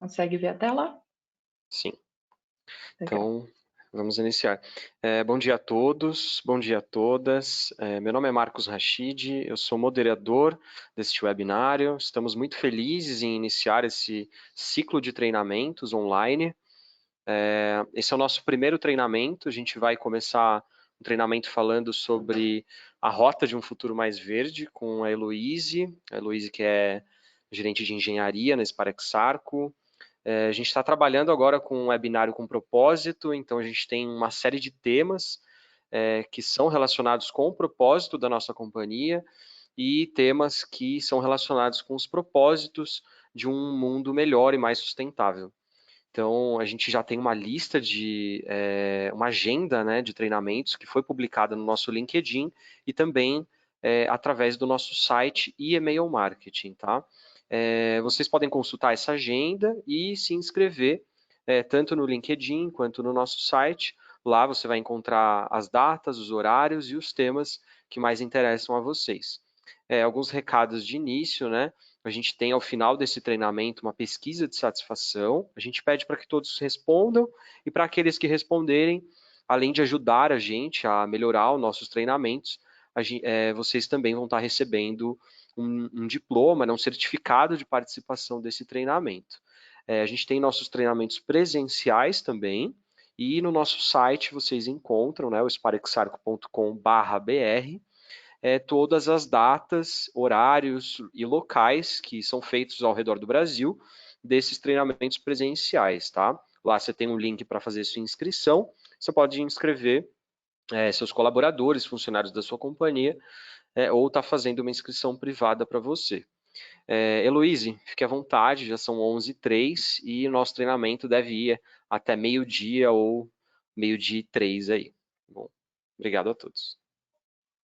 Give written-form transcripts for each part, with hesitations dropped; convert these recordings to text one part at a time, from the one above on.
Consegue ver a tela? Sim. Legal. Então, vamos iniciar. Bom dia a todos, bom dia a todas. Meu nome é Marcos Rachid, eu sou moderador deste webinário. Estamos muito felizes em iniciar esse ciclo de treinamentos online. Esse é o nosso primeiro treinamento. A gente vai começar um treinamento falando sobre a rota de um futuro mais verde com a Heloíse que é gerente de engenharia na Sparex Arco. A gente está trabalhando agora com um webinário com propósito, então a gente tem uma série de temas que são relacionados com o propósito da nossa companhia e temas que são relacionados com os propósitos de um mundo melhor e mais sustentável. Então, a gente já tem uma lista de, uma agenda, né, de treinamentos que foi publicada no nosso LinkedIn e também através do nosso site e e-mail marketing, tá? Vocês podem consultar essa agenda e se inscrever tanto no LinkedIn quanto no nosso site. Lá você vai encontrar as datas, os horários e os temas que mais interessam a vocês. Alguns recados de início, né? A gente tem ao final desse treinamento uma pesquisa de satisfação. A gente pede para que todos respondam e para aqueles que responderem, além de ajudar a gente a melhorar os nossos treinamentos, vocês também vão estar recebendo um diploma, né, um certificado de participação desse treinamento. A gente tem nossos treinamentos presenciais também, e no nosso site vocês encontram, né, o sparexarco.com/br, todas as datas, horários e locais que são feitos ao redor do Brasil desses treinamentos presenciais, tá? Lá você tem um link para fazer sua inscrição, você pode inscrever seus colaboradores, funcionários da sua companhia, ou está fazendo uma inscrição privada para você. Heloíse, fique à vontade, já são 11h03 e o nosso treinamento deve ir até meio-dia ou meio-dia e 3 aí. Bom, obrigado a todos.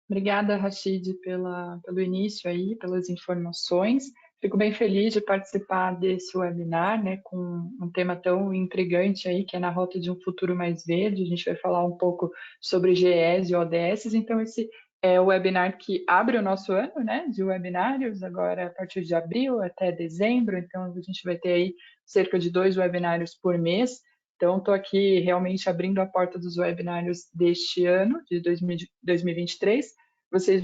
Obrigada, Rachid, pelo início aí, pelas informações. Fico bem feliz de participar desse webinar, né, com um tema tão intrigante aí, que é na rota de um futuro mais verde. A gente vai falar um pouco sobre GEs e ODS. Então, esse é o webinar que abre o nosso ano, né, de webinários, agora a partir de abril até dezembro. Então, a gente vai ter aí cerca de 2 webinários por mês. Então, estou aqui realmente abrindo a porta dos webinários deste ano, de 2023. Vocês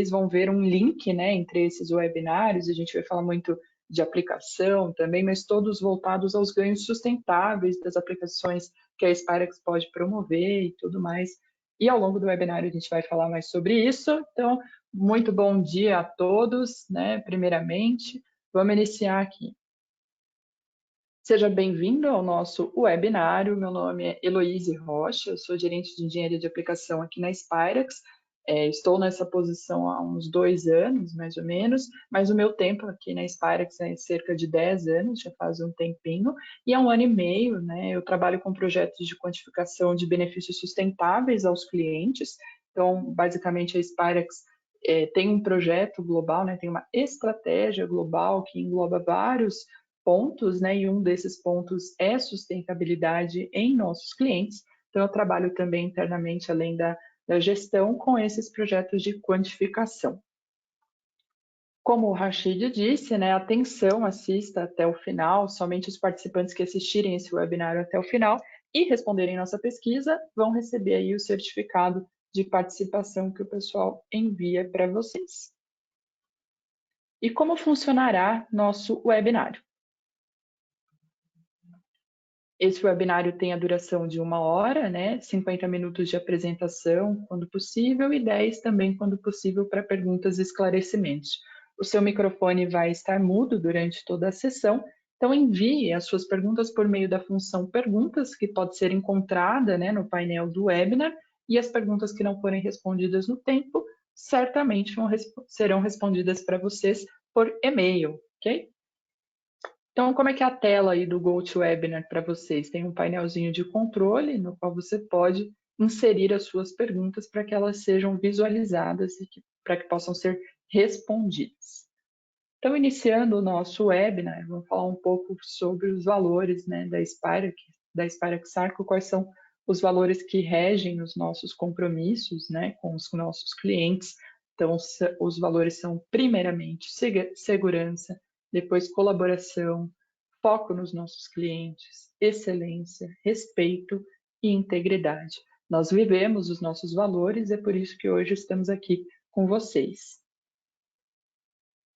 vão ver um link, né, entre esses webinários. A gente vai falar muito de aplicação também, mas todos voltados aos ganhos sustentáveis das aplicações que a Sparex pode promover e tudo mais. E ao longo do webinário a gente vai falar mais sobre isso. Então, muito bom dia a todos, né, primeiramente. Vamos iniciar aqui. Seja bem-vindo ao nosso webinário. Meu nome é Heloíse Rocha, eu sou gerente de engenharia de aplicação aqui na Sparex. Estou nessa posição há uns 2 anos, mais ou menos, mas o meu tempo aqui na Sparex é cerca de 10 anos, já faz um tempinho, e há 1 ano e meio, né, eu trabalho com projetos de quantificação de benefícios sustentáveis aos clientes. Então, basicamente, a Sparex tem um projeto global, né, tem uma estratégia global que engloba vários pontos, né? E um desses pontos é sustentabilidade em nossos clientes. Então, eu trabalho também internamente, além da gestão, com esses projetos de quantificação. Como o Rachid disse, né, atenção, assista até o final, somente os participantes que assistirem esse webinário até o final e responderem nossa pesquisa vão receber aí o certificado de participação que o pessoal envia para vocês. E como funcionará nosso webinário? Esse webinário tem a duração de 1 hora, né? 50 minutos de apresentação, quando possível, e 10 também, quando possível, para perguntas e esclarecimentos. O seu microfone vai estar mudo durante toda a sessão, então envie as suas perguntas por meio da função Perguntas, que pode ser encontrada, né, no painel do webinar, e as perguntas que não forem respondidas no tempo, certamente serão respondidas para vocês por e-mail, ok? Então, como é que é a tela aí do GoToWebinar para vocês? Tem um painelzinho de controle no qual você pode inserir as suas perguntas para que elas sejam visualizadas e para que possam ser respondidas. Então, iniciando o nosso webinar, vamos falar um pouco sobre os valores, né, da Sparex Arco, quais são os valores que regem os nossos compromissos, né, com os nossos clientes. Então, os valores são, primeiramente, segurança, depois colaboração, foco nos nossos clientes, excelência, respeito e integridade. Nós vivemos os nossos valores e é por isso que hoje estamos aqui com vocês.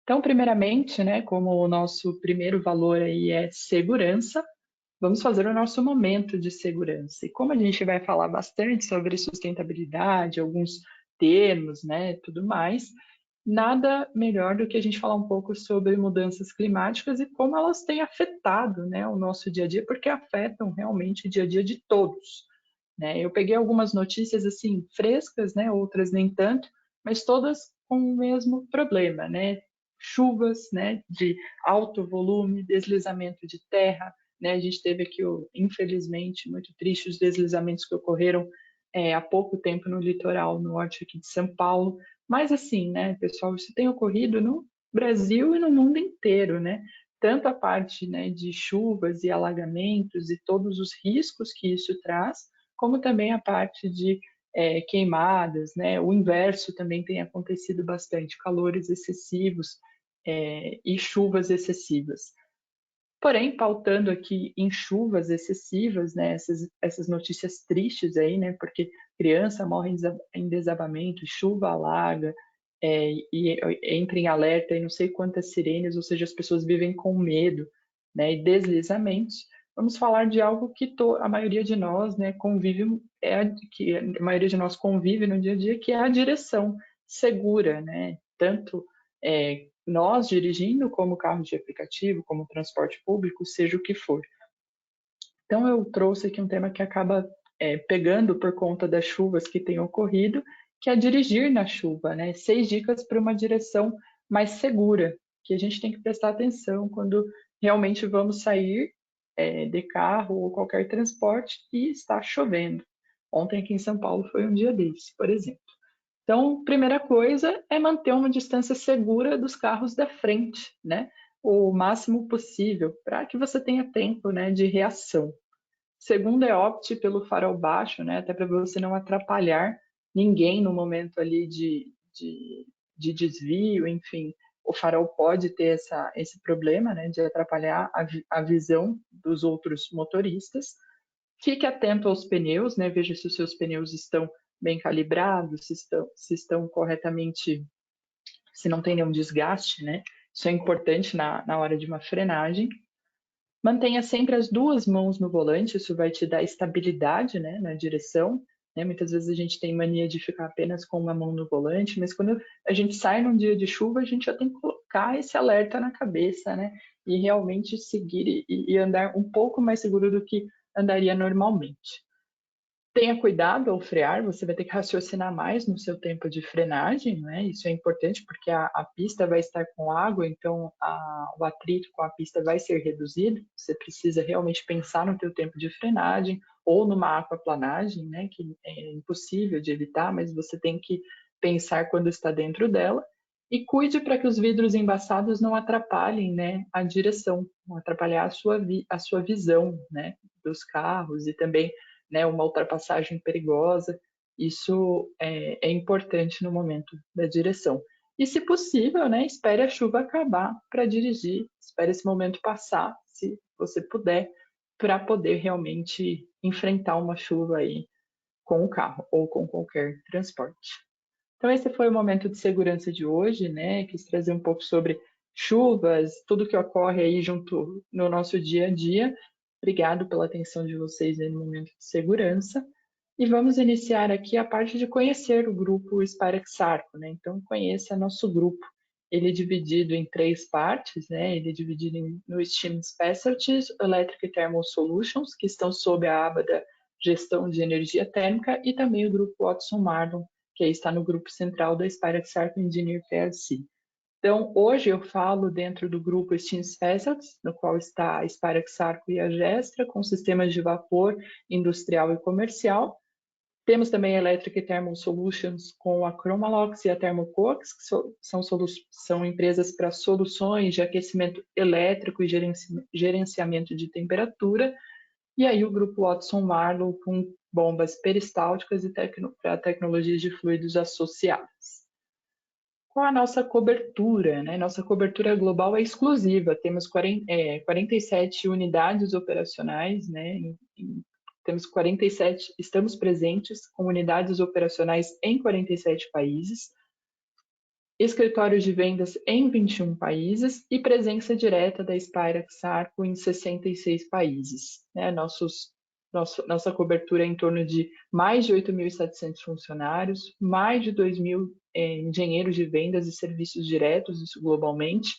Então, primeiramente, né, como o nosso primeiro valor aí é segurança, vamos fazer o nosso momento de segurança. E como a gente vai falar bastante sobre sustentabilidade, alguns termos, né, tudo mais, nada melhor do que a gente falar um pouco sobre mudanças climáticas e como elas têm afetado, né, o nosso dia a dia, porque afetam realmente o dia a dia de todos, né? Eu peguei algumas notícias assim frescas, né, outras nem tanto, mas todas com o mesmo problema, né? Chuvas, né, de alto volume, deslizamento de terra, né? A gente teve aqui, infelizmente, muito triste os deslizamentos que ocorreram há pouco tempo no litoral norte aqui de São Paulo. Mas assim, né, pessoal, isso tem ocorrido no Brasil e no mundo inteiro, né? Tanto a parte, né, de chuvas e alagamentos e todos os riscos que isso traz, como também a parte de queimadas, né? O inverso também tem acontecido bastante, calores excessivos e chuvas excessivas. Porém, pautando aqui em chuvas excessivas, né, essas notícias tristes aí, né, porque criança morre em desabamento, chuva alaga, e entra em alerta e não sei quantas sirenes, ou seja, as pessoas vivem com medo, né, e deslizamentos. Vamos falar de algo que a maioria de nós, né, convive, que a maioria de nós convive no dia a dia, que é a direção segura, né, tanto nós dirigindo, como carro de aplicativo, como transporte público, seja o que for. Então, eu trouxe aqui um tema que acaba pegando por conta das chuvas que têm ocorrido, que é dirigir na chuva, né? 6 dicas para uma direção mais segura, que a gente tem que prestar atenção quando realmente vamos sair de carro ou qualquer transporte e está chovendo. Ontem aqui em São Paulo foi um dia desse, por exemplo. Então, primeira coisa é manter uma distância segura dos carros da frente, né? O máximo possível, para que você tenha tempo, né, de reação. Segundo é opte pelo farol baixo, né? Até para você não atrapalhar ninguém no momento ali de desvio, enfim. O farol pode ter esse problema, né, de atrapalhar a visão dos outros motoristas. Fique atento aos pneus, né? Veja se os seus pneus estão bem calibrados, se estão corretamente, se não tem nenhum desgaste, né? Isso é importante na hora de uma frenagem. Mantenha sempre as duas mãos no volante, isso vai te dar estabilidade, né, na direção. Né? Muitas vezes a gente tem mania de ficar apenas com uma mão no volante, mas quando a gente sai num dia de chuva, a gente já tem que colocar esse alerta na cabeça, né? E realmente seguir e andar um pouco mais seguro do que andaria normalmente. Tenha cuidado ao frear, você vai ter que raciocinar mais no seu tempo de frenagem, né? Isso é importante porque a pista vai estar com água, então o atrito com a pista vai ser reduzido. Você precisa realmente pensar no teu tempo de frenagem ou numa aquaplanagem, né? Que é impossível de evitar, mas você tem que pensar quando está dentro dela. E cuide para que os vidros embaçados não atrapalhem, né, a direção, não atrapalhar a sua visão, né, dos carros e também, né, uma ultrapassagem perigosa. Isso é importante no momento da direção. E, se possível, né, espere a chuva acabar para dirigir, espere esse momento passar, se você puder, para poder realmente enfrentar uma chuva aí com o carro ou com qualquer transporte. Então, esse foi o momento de segurança de hoje, né? Quis trazer um pouco sobre chuvas, tudo que ocorre aí junto no nosso dia a dia. Obrigado pela atenção de vocês aí no momento de segurança. E vamos iniciar aqui a parte de conhecer o grupo Spirex Arco, né? Então, conheça nosso grupo. Ele é dividido em 3 partes, né? Ele é dividido no Steam Specialties, Electric Thermal Solutions, que estão sob a aba da gestão de energia térmica, e também o grupo Watson Marlon, que está no grupo central da Spirex Arco Engineer PLC. Então, hoje eu falo dentro do grupo Steam Specialties, no qual está a Spirex Arco e a Gestra, com sistemas de vapor industrial e comercial. Temos também a Electric Thermal Solutions com a Chromalox e a Thermocoax, que são empresas para soluções de aquecimento elétrico e gerenciamento de temperatura. E aí o grupo Watson Marlow com bombas peristálticas e para tecnologias de fluidos associadas. qual a nossa cobertura, né? Nossa cobertura global é exclusiva, temos 47 unidades operacionais, né? Temos 47, estamos presentes com unidades operacionais em 47 países, escritórios de vendas em 21 países e presença direta da Spirax Sarco em 66 países. Né? Nossa cobertura é em torno de mais de 8.700 funcionários, mais de 2.000 engenheiros de vendas e serviços diretos, isso globalmente,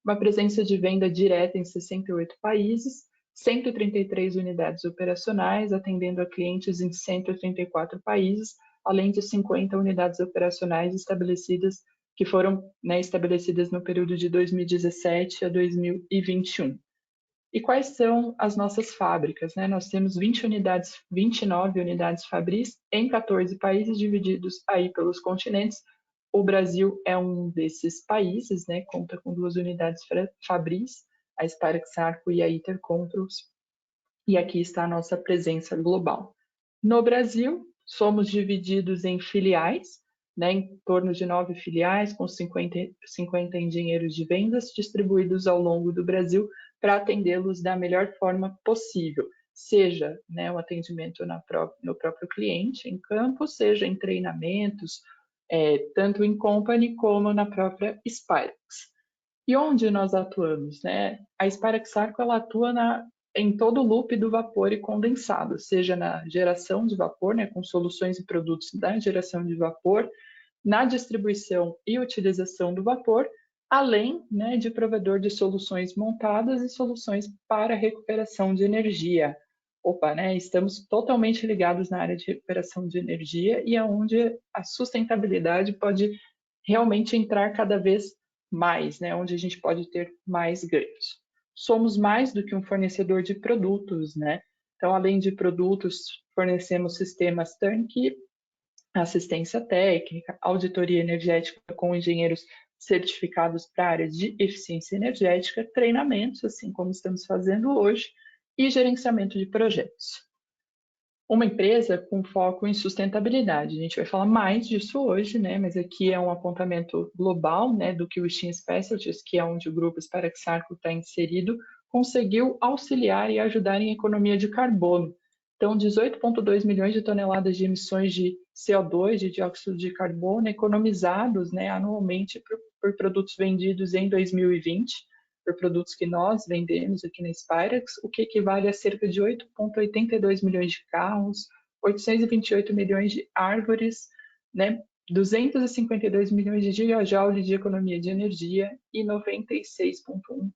uma presença de venda direta em 68 países, 133 unidades operacionais, atendendo a clientes em 134 países, além de 50 unidades operacionais estabelecidas que foram, né, estabelecidas no período de 2017 a 2021. E quais são as nossas fábricas? Né? Nós temos 29 unidades fabris em 14 países divididos aí pelos continentes. O Brasil é um desses países, né? Conta com 2 unidades fabris, a Spirax Sarco e a Intercontrols. E aqui está a nossa presença global. No Brasil, somos divididos em filiais, né, em torno de 9 filiais, com 50 engenheiros de vendas distribuídos ao longo do Brasil para atendê-los da melhor forma possível, seja, né, o atendimento no próprio cliente, em campo, seja em treinamentos, tanto em company como na própria Spirax. E onde nós atuamos? Né? A Spirax Sarco ela atua em todo o loop do vapor e condensado, seja na geração de vapor, né, com soluções e produtos da geração de vapor, na distribuição e utilização do vapor, além, né, de provedor de soluções montadas e soluções para recuperação de energia. Opa, né, estamos totalmente ligados na área de recuperação de energia e aonde a sustentabilidade pode realmente entrar cada vez mais, né, onde a gente pode ter mais ganhos. Somos mais do que um fornecedor de produtos, né? Então, além de produtos, fornecemos sistemas turnkey, assistência técnica, auditoria energética com engenheiros certificados para a área de eficiência energética, treinamentos, assim como estamos fazendo hoje, e gerenciamento de projetos. Uma empresa com foco em sustentabilidade. A gente vai falar mais disso hoje, né? Mas aqui é um apontamento global, né, do que o Steam Specialties, que é onde o grupo Spirax Sarco está inserido, conseguiu auxiliar e ajudar em economia de carbono. Então, 18,2 milhões de toneladas de emissões de CO2, de dióxido de carbono, economizados, né, anualmente por produtos vendidos em 2020, por produtos que nós vendemos aqui na Spirax, o que equivale a cerca de 8,82 milhões de carros, 828 milhões de árvores, né, 252 milhões de gigajoules de economia de energia e 96,1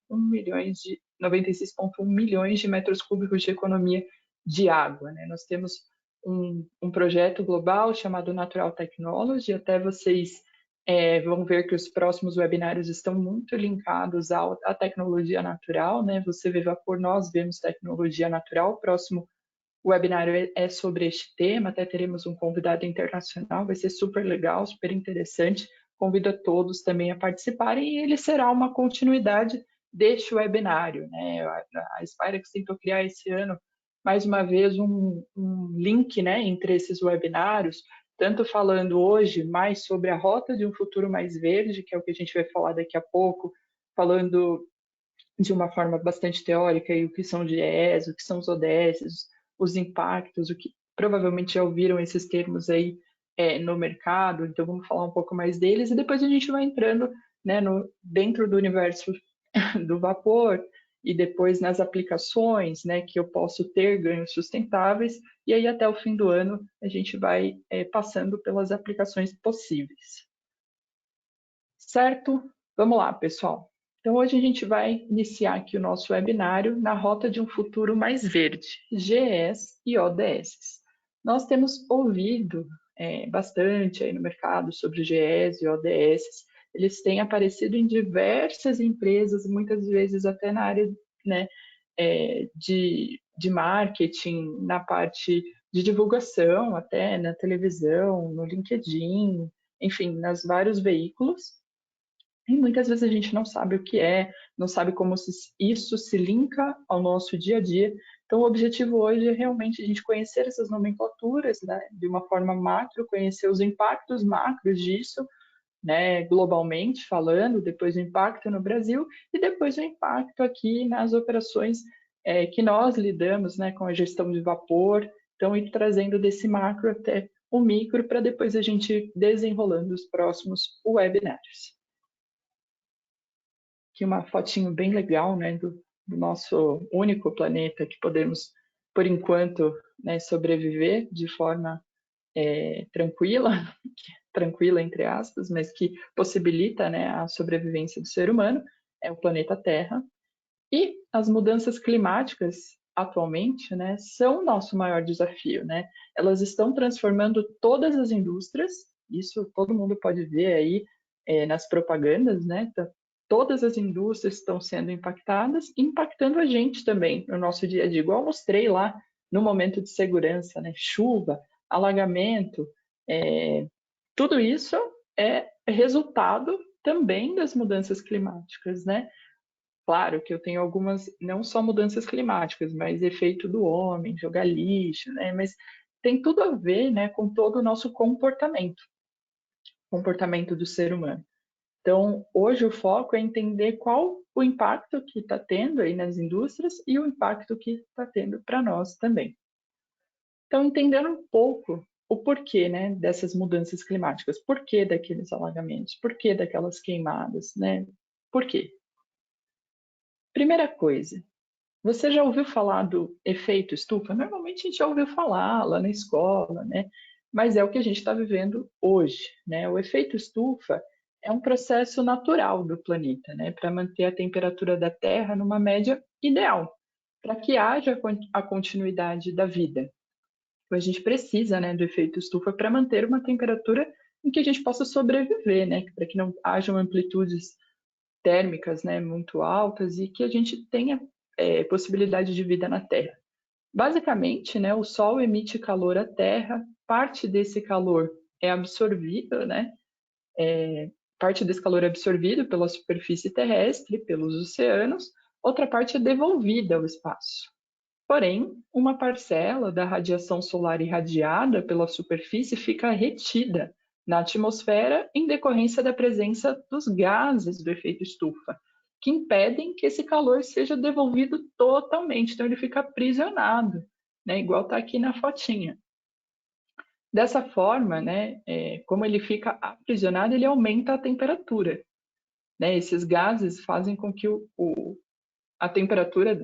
milhões de metros cúbicos de economia de água. Né? Nós temos um projeto global chamado Natural Technology, até vocês vão ver que os próximos webinários estão muito linkados à tecnologia natural, né? Você vê vapor, nós vemos tecnologia natural. O próximo webinário é sobre este tema, até teremos um convidado internacional, vai ser super legal, super interessante. Convido a todos também a participarem e ele será uma continuidade deste webinário, né? A Spirax tentou criar esse ano, mais uma vez, um link, né, entre esses webinários, tanto falando hoje mais sobre a rota de um futuro mais verde, que é o que a gente vai falar daqui a pouco, falando de uma forma bastante teórica, e o que são GEs, o que são os ODS, os impactos, o que provavelmente já ouviram esses termos aí no mercado, então vamos falar um pouco mais deles, e depois a gente vai entrando, né, dentro do universo do vapor, e depois nas aplicações, né, que eu posso ter ganhos sustentáveis, e aí até o fim do ano a gente vai passando pelas aplicações possíveis. Certo? Vamos lá, pessoal. Então hoje a gente vai iniciar aqui o nosso webinário na rota de um futuro mais verde, GEs e ODS. Nós temos ouvido bastante aí no mercado sobre GEs e ODS, eles têm aparecido em diversas empresas, muitas vezes até na área, né, de marketing, na parte de divulgação, até na televisão, no LinkedIn, enfim, nos vários veículos. E muitas vezes a gente não sabe o que é, não sabe como isso se linka ao nosso dia a dia. Então, o objetivo hoje é realmente a gente conhecer essas nomenclaturas, né, de uma forma macro, conhecer os impactos macros disso, né, globalmente falando, depois o impacto no Brasil e depois o impacto aqui nas operações que nós lidamos, né, com a gestão de vapor, então ir trazendo desse macro até o micro para depois a gente ir desenrolando os próximos webinários. Aqui uma fotinho bem legal, né, do nosso único planeta que podemos, por enquanto, né, sobreviver de forma tranquila, tranquila entre aspas, mas que possibilita, né, a sobrevivência do ser humano, é o planeta Terra. E as mudanças climáticas atualmente, né, são o nosso maior desafio, né? Elas estão transformando todas as indústrias, isso todo mundo pode ver aí nas propagandas, né? Todas as indústrias estão sendo impactadas, impactando a gente também no nosso dia a dia. Igual eu mostrei lá no momento de segurança, né? Chuva, alagamento, tudo isso é resultado também das mudanças climáticas, né? Claro que eu tenho algumas, não só mudanças climáticas, mas efeito do homem, jogar lixo, né? Mas tem tudo a ver, né, com todo o nosso comportamento do ser humano. Então, hoje o foco é entender qual o impacto que está tendo aí nas indústrias e o impacto que está tendo para nós também. Então, entendendo um pouco o porquê, né, dessas mudanças climáticas, porquê daqueles alagamentos, porquê daquelas queimadas, né? Por quê? Primeira coisa, você já ouviu falar do efeito estufa? Normalmente a gente já ouviu falar lá na escola, né? Mas é o que a gente está vivendo hoje, né? O efeito estufa é um processo natural do planeta, né? Para manter a temperatura da Terra numa média ideal, para que haja a continuidade da vida. Então, a gente precisa, né, do efeito estufa para manter uma temperatura em que a gente possa sobreviver, né? Para que não hajam amplitudes térmicas, né, muito altas e que a gente tenha possibilidade de vida na Terra. Basicamente, né, o Sol emite calor à Terra, parte desse calor é absorvido, né, parte desse calor é absorvido pela superfície terrestre, pelos oceanos, outra parte é devolvida ao espaço. Porém, uma parcela da radiação solar irradiada pela superfície fica retida na atmosfera em decorrência da presença dos gases do efeito estufa, que impedem que esse calor seja devolvido totalmente. Então, ele fica aprisionado, né? Igual está aqui na fotinha. Dessa forma, né, como ele fica aprisionado, ele aumenta a temperatura. Né? Esses gases fazem com que a temperatura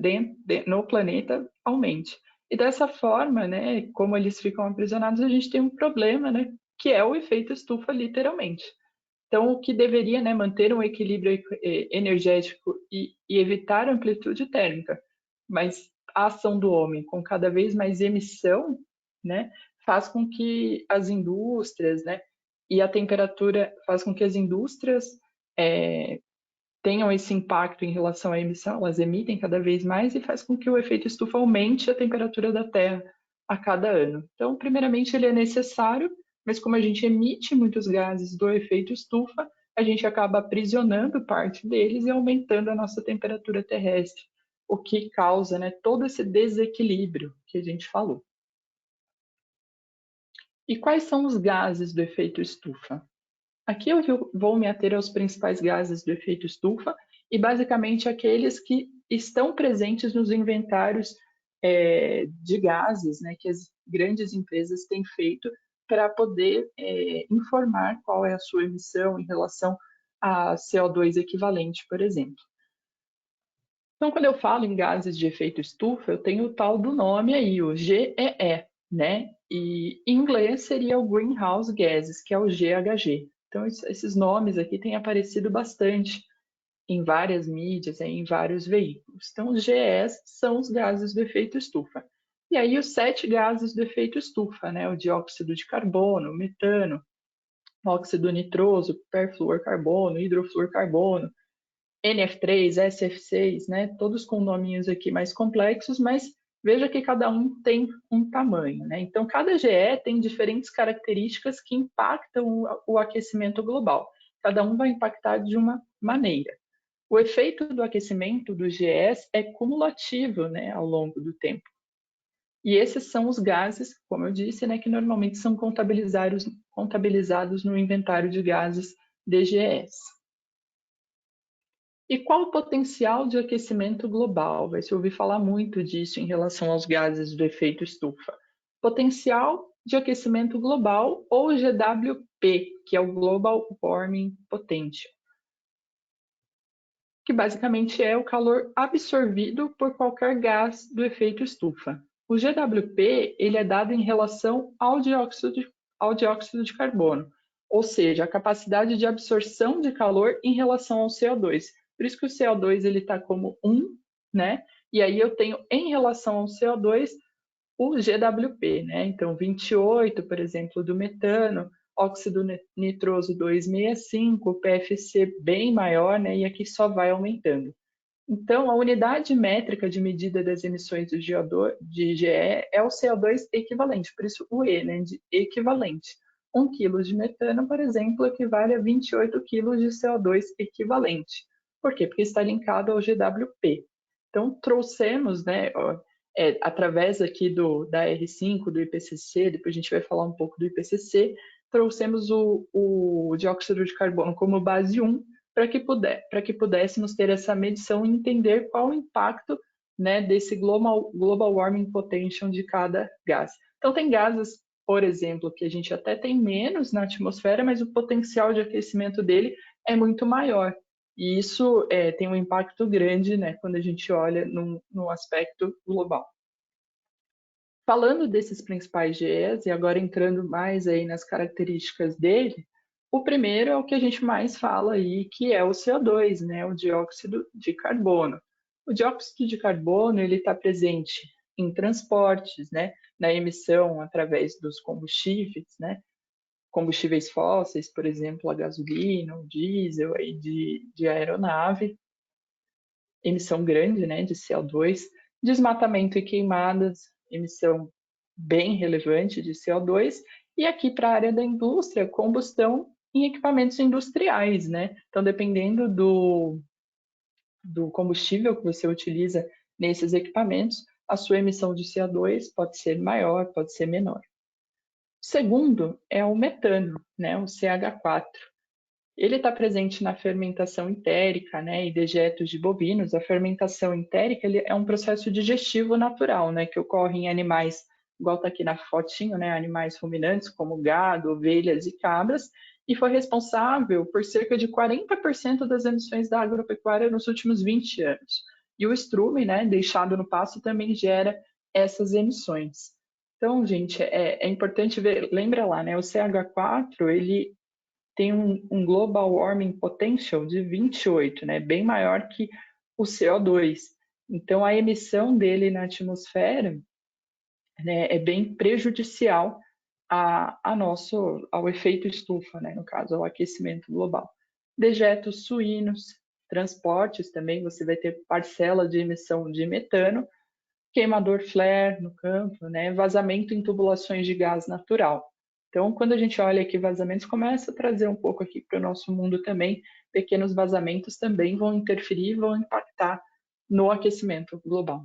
no planeta aumente. E dessa forma, né, como eles ficam aprisionados, a gente tem um problema, né, que é o efeito estufa, literalmente. Então, o que deveria, né, manter um equilíbrio energético e evitar a amplitude térmica, mas a ação do homem com cada vez mais emissão, né, faz com que as indústrias, né, e a temperatura faz com que as indústrias tenham esse impacto em relação à emissão, elas emitem cada vez mais e faz com que o efeito estufa aumente a temperatura da Terra a cada ano. Então, primeiramente, ele é necessário, mas como a gente emite muitos gases do efeito estufa, a gente acaba aprisionando parte deles e aumentando a nossa temperatura terrestre, o que causa, né, todo esse desequilíbrio que a gente falou. E quais são os gases do efeito estufa? Aqui eu vou me ater aos principais gases do efeito estufa e basicamente aqueles que estão presentes nos inventários de gases, né, que as grandes empresas têm feito para poder informar qual é a sua emissão em relação a CO2 equivalente, por exemplo. Então, quando eu falo em gases de efeito estufa, eu tenho o tal do nome aí, o GEE, né? E em inglês seria o Greenhouse Gases, que é o GHG. Então, esses nomes aqui têm aparecido bastante em várias mídias, em vários veículos. Então, os GEs são os gases do efeito estufa. E aí, os 7 gases do efeito estufa, né? O dióxido de carbono, o metano, óxido nitroso, perfluorcarbono, hidrofluorcarbono, NF3, SF6, né? Todos com nominhos aqui mais complexos, mas veja que cada um tem um tamanho, né? Então, cada GE tem diferentes características que impactam o aquecimento global. Cada um vai impactar de uma maneira. O efeito do aquecimento dos GEs é cumulativo, né, ao longo do tempo. E esses são os gases, como eu disse, né, que normalmente são contabilizados no inventário de gases de GEs. E qual o potencial de aquecimento global? Vai se ouvir falar muito disso em relação aos gases do efeito estufa. Potencial de aquecimento global, ou GWP, que é o Global Warming Potential, que basicamente é o calor absorvido por qualquer gás do efeito estufa. O GWP ele é dado em relação ao dióxido de carbono, ou seja, a capacidade de absorção de calor em relação ao CO2. Por isso que o CO2 ele está como 1, né? E aí eu tenho em relação ao CO2 o GWP, né? Então 28, por exemplo, do metano, óxido nitroso 265, PFC bem maior, né? E aqui só vai aumentando. Então, a unidade métrica de medida das emissões de GE é o CO2 equivalente, por isso o E, né, de equivalente. 1 kg de metano, por exemplo, equivale a 28 kg de CO2 equivalente. Por quê? Porque está linkado ao GWP. Então, trouxemos, né, através aqui da R5, do IPCC, depois a gente vai falar um pouco do IPCC, trouxemos o dióxido de carbono como base 1, para que pudéssemos ter essa medição e entender qual o impacto, né, desse global warming potential de cada gás. Então, tem gases, por exemplo, que a gente até tem menos na atmosfera, mas o potencial de aquecimento dele é muito maior. E isso tem um impacto grande, né, quando a gente olha no aspecto global. Falando desses principais GEs, e agora entrando mais aí nas características dele, o primeiro é o que a gente mais fala aí, que é o CO2, né, o dióxido de carbono. O dióxido de carbono ele está presente em transportes, né, na emissão através dos combustíveis, né, combustíveis fósseis, por exemplo, a gasolina, o diesel aí de aeronave, emissão grande, né, de CO2, desmatamento e queimadas, emissão bem relevante de CO2, e aqui para a área da indústria, combustão em equipamentos industriais, né? Então, dependendo do combustível que você utiliza nesses equipamentos, a sua emissão de CO2 pode ser maior, pode ser menor. O segundo é o metano, né? O CH4. Ele está presente na fermentação entérica, né, e dejetos de bovinos. A fermentação entérica é um processo digestivo natural, né, que ocorre em animais, igual está aqui na fotinho, né, animais ruminantes como gado, ovelhas e cabras, e foi responsável por cerca de 40% das emissões da agropecuária nos últimos 20 anos. E o estrume, né, deixado no pasto, também gera essas emissões. Então, gente, é importante ver, lembra lá, né, o CH4, ele tem um global warming potential de 28, né, bem maior que o CO2. Então, a emissão dele na atmosfera, né, é bem prejudicial ao efeito estufa, né, no caso, ao aquecimento global. Dejetos suínos, transportes também, você vai ter parcela de emissão de metano, queimador flare no campo, né, vazamento em tubulações de gás natural. Então, quando a gente olha aqui vazamentos, começa a trazer um pouco aqui para o nosso mundo também, pequenos vazamentos também vão interferir, vão impactar no aquecimento global.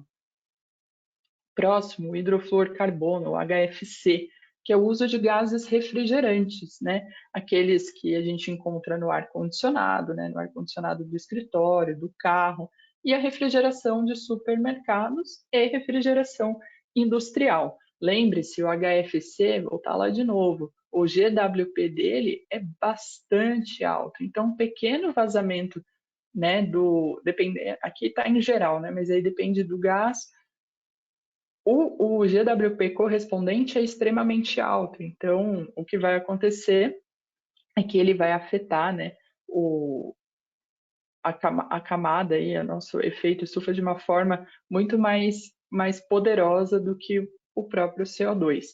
Próximo, o hidrofluorcarbono, o HFC, que é o uso de gases refrigerantes, né? Aqueles que a gente encontra no ar-condicionado, né? No ar-condicionado do escritório, do carro, e a refrigeração de supermercados e refrigeração industrial. Lembre-se, o HFC, vou voltar lá de novo, o GWP dele é bastante alto. Então, um pequeno vazamento, né, aqui está em geral, né, mas aí depende do gás. O GWP correspondente é extremamente alto. Então, o que vai acontecer é que ele vai afetar, né, a camada aí, o nosso efeito estufa de uma forma muito mais poderosa do que o próprio CO2.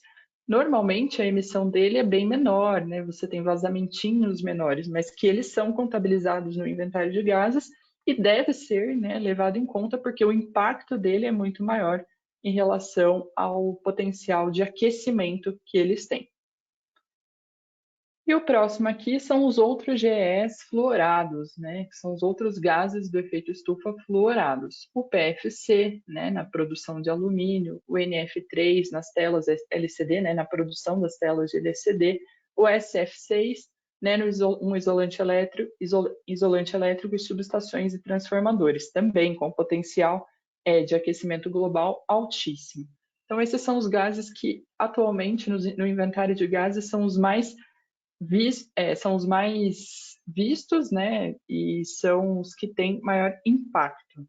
Normalmente a emissão dele é bem menor, né? Você tem vazamentinhos menores, mas que eles são contabilizados no inventário de gases e deve ser, né, levado em conta porque o impacto dele é muito maior em relação ao potencial de aquecimento que eles têm. E o próximo aqui são os outros GEs fluorados, né, que são os outros gases do efeito estufa fluorados. O PFC, né, na produção de alumínio, o NF3 nas telas LCD, né, na produção das telas de LCD, o SF6 né, um isolante elétrico e subestações e transformadores, também com potencial de aquecimento global altíssimo. Então, esses são os gases que, atualmente, no inventário de gases, são os mais vistos, né, e são os que têm maior impacto.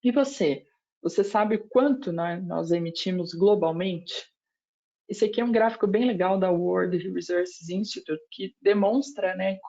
E você? Você sabe quanto nós emitimos globalmente? Esse aqui é um gráfico bem legal da World Resources Institute, que demonstra, né,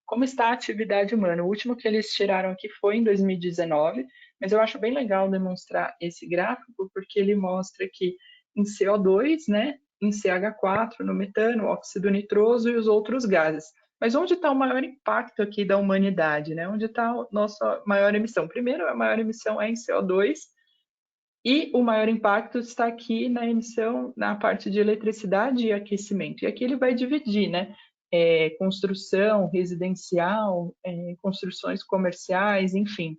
como está a atividade humana. O último que eles tiraram aqui foi em 2019, mas eu acho bem legal demonstrar esse gráfico, porque ele mostra que em CO2, né, em CH4, no metano, óxido nitroso e os outros gases. Mas onde está o maior impacto aqui da humanidade, né? Onde está a nossa maior emissão? Primeiro, a maior emissão é em CO2, e o maior impacto está aqui na emissão, na parte de eletricidade e aquecimento. E aqui ele vai dividir, né? Construção residencial, construções comerciais, enfim.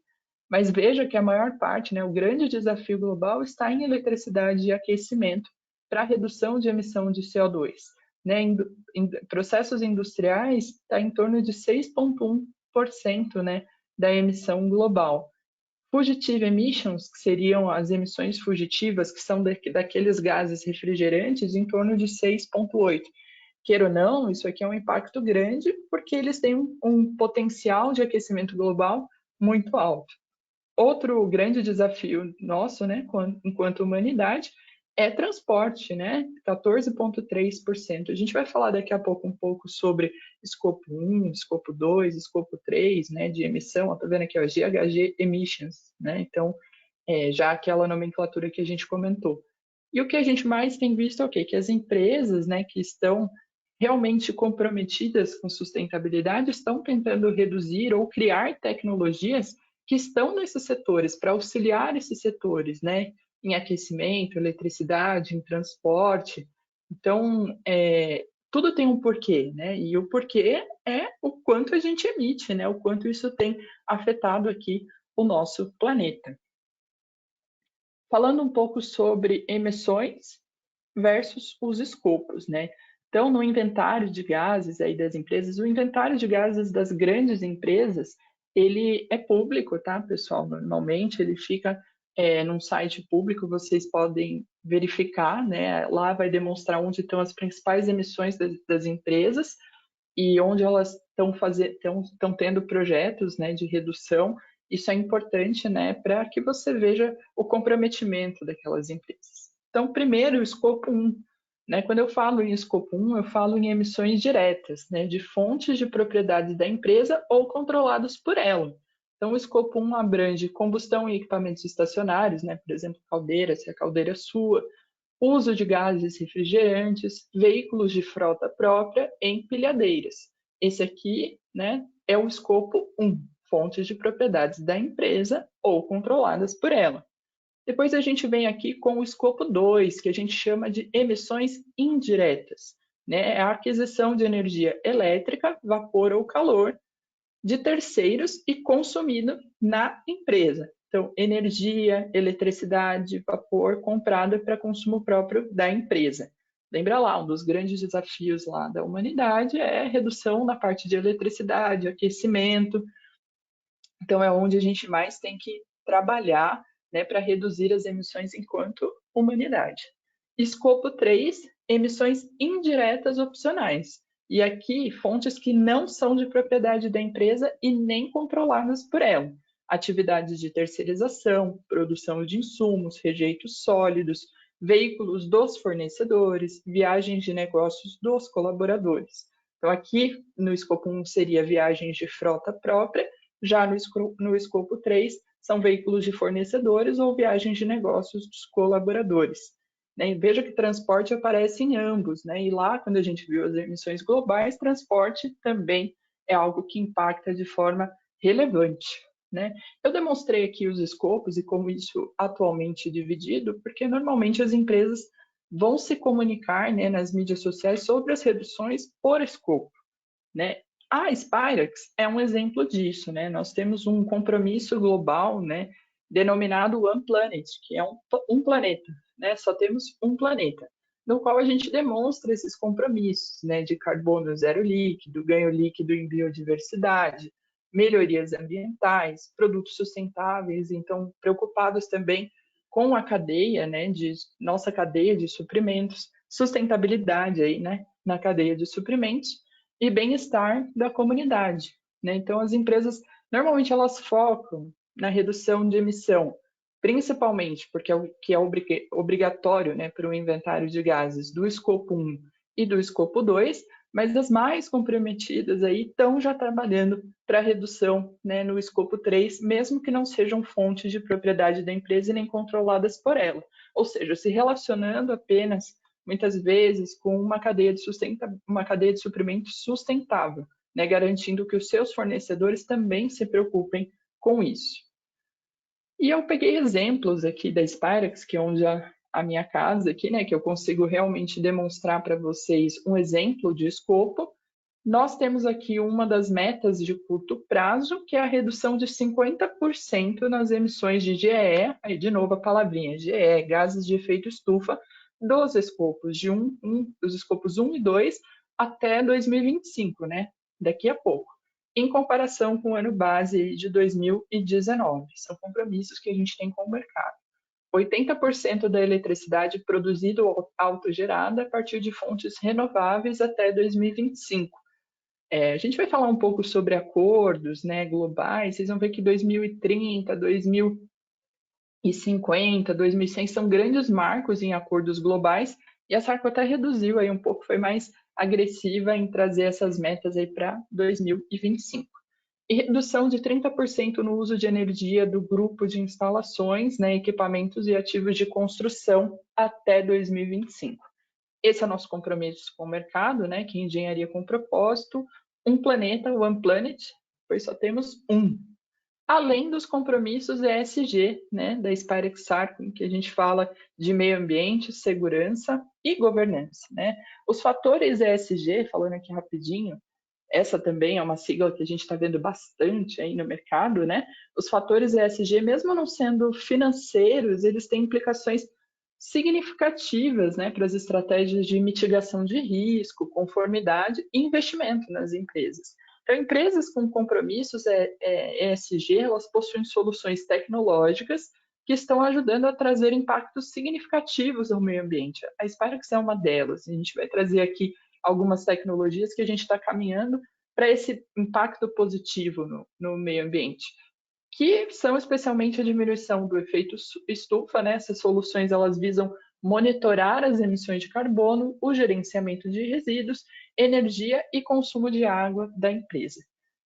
Mas veja que a maior parte, né, o grande desafio global está em eletricidade e aquecimento para a redução de emissão de CO2. Né? Em processos industriais, está em torno de 6,1%, né, da emissão global. Fugitive emissions, que seriam as emissões fugitivas, que são daqueles gases refrigerantes, em torno de 6,8%. Queira ou não, isso aqui é um impacto grande, porque eles têm um potencial de aquecimento global muito alto. Outro grande desafio nosso, né, enquanto humanidade, é transporte, né, 14,3%. A gente vai falar daqui a pouco um pouco sobre escopo 1, escopo 2, escopo 3, né, de emissão. Estou vendo aqui, ó, GHG emissions, né, então, já aquela nomenclatura que a gente comentou. E o que a gente mais tem visto é o quê? Que as empresas, né, que estão realmente comprometidas com sustentabilidade estão tentando reduzir ou criar tecnologias que estão nesses setores, para auxiliar esses setores, né? Em aquecimento, eletricidade, em transporte. Então, tudo tem um porquê, né? E o porquê é o quanto a gente emite, né? O quanto isso tem afetado aqui o nosso planeta. Falando um pouco sobre emissões versus os escopos, né? Então, no inventário de gases aí das empresas, o inventário de gases das grandes empresas, ele é público, tá, pessoal? Normalmente ele fica num site público, vocês podem verificar, né? Lá vai demonstrar onde estão as principais emissões das empresas e onde elas estão tendo projetos, né, de redução. Isso é importante, né, para que você veja o comprometimento daquelas empresas. Então, primeiro, o escopo 1. Né? Quando eu falo em escopo 1, eu falo em emissões diretas, né, de fontes de propriedade da empresa ou controladas por ela. Então, o escopo 1 abrange combustão em equipamentos estacionários, né, por exemplo, caldeira, se a caldeira é sua, uso de gases refrigerantes, veículos de frota própria e empilhadeiras. Esse aqui, né, é o escopo 1, fontes de propriedades da empresa ou controladas por ela. Depois a gente vem aqui com o escopo 2, que a gente chama de emissões indiretas. Né? É a aquisição de energia elétrica, vapor ou calor de terceiros e consumido na empresa. Então, energia, eletricidade, vapor comprada para consumo próprio da empresa. Lembra lá, um dos grandes desafios lá da humanidade é a redução na parte de eletricidade, aquecimento. Então, é onde a gente mais tem que trabalhar, né, para reduzir as emissões enquanto humanidade. Escopo 3, emissões indiretas opcionais. E aqui, fontes que não são de propriedade da empresa e nem controladas por ela. Atividades de terceirização, produção de insumos, rejeitos sólidos, veículos dos fornecedores, viagens de negócios dos colaboradores. Então, aqui no escopo 1 seria viagens de frota própria, já no escopo 3 são veículos de fornecedores ou viagens de negócios dos colaboradores. Né? Veja que transporte aparece em ambos, né? E lá, quando a gente viu as emissões globais, transporte também é algo que impacta de forma relevante. Né? Eu demonstrei aqui os escopos e como isso atualmente é dividido, porque normalmente as empresas vão se comunicar, né, nas mídias sociais sobre as reduções por escopo. Né? A Spirax é um exemplo disso. Né? Nós temos um compromisso global, né, denominado One Planet, que é um planeta. Né? Só temos um planeta. no qual a gente demonstra esses compromissos, né, de carbono zero líquido, ganho líquido em biodiversidade, melhorias ambientais, produtos sustentáveis, então preocupados também com a cadeia, né, de nossa cadeia de suprimentos, sustentabilidade aí, né, na cadeia de suprimentos e bem-estar da comunidade, né? Então as empresas normalmente elas focam na redução de emissão, principalmente porque é o que é obrigatório, né, para o inventário de gases do escopo 1 e do escopo 2, mas as mais comprometidas aí estão já trabalhando para redução, né, no escopo 3, mesmo que não sejam fontes de propriedade da empresa e nem controladas por ela. Ou seja, se relacionando apenas, muitas vezes, com uma cadeia de suprimentos sustentável, né, garantindo que os seus fornecedores também se preocupem com isso. E eu peguei exemplos aqui da Spirax, que é onde a minha casa aqui, né, que eu consigo realmente demonstrar para vocês um exemplo de escopo. Nós temos aqui uma das metas de curto prazo, que é a redução de 50% nas emissões de GE, aí de novo a palavrinha, GE, gases de efeito estufa, dos escopos dos escopos 1 e 2 até 2025, né? Daqui a pouco, em comparação com o ano base de 2019. São compromissos que a gente tem com o mercado. 80% da eletricidade produzida ou autogerada a partir de fontes renováveis até 2025. A gente vai falar um pouco sobre acordos, né, globais. Vocês vão ver que 2030, 2050, 2100 são grandes marcos em acordos globais, e a Sarco até reduziu aí um pouco, foi mais agressiva em trazer essas metas aí para 2025. E redução de 30% no uso de energia do grupo de instalações, né, equipamentos e ativos de construção até 2025. Esse é o nosso compromisso com o mercado, né, que é engenharia com propósito, um planeta, One Planet, pois só temos um. Além dos compromissos ESG, né, da Spirax Sarco, em que a gente fala de meio ambiente, segurança e governança, né? Os fatores ESG, falando aqui rapidinho, essa também é uma sigla que a gente está vendo bastante aí no mercado, né? Os fatores ESG, mesmo não sendo financeiros, eles têm implicações significativas, né, para as estratégias de mitigação de risco, conformidade e investimento nas empresas. Então, empresas com compromissos ESG, elas possuem soluções tecnológicas que estão ajudando a trazer impactos significativos ao meio ambiente. A Spirax é uma delas. A gente vai trazer aqui algumas tecnologias que a gente está caminhando para esse impacto positivo no meio ambiente, que são especialmente a diminuição do efeito estufa, né? Essas soluções elas visam monitorar as emissões de carbono, o gerenciamento de resíduos, energia e consumo de água da empresa.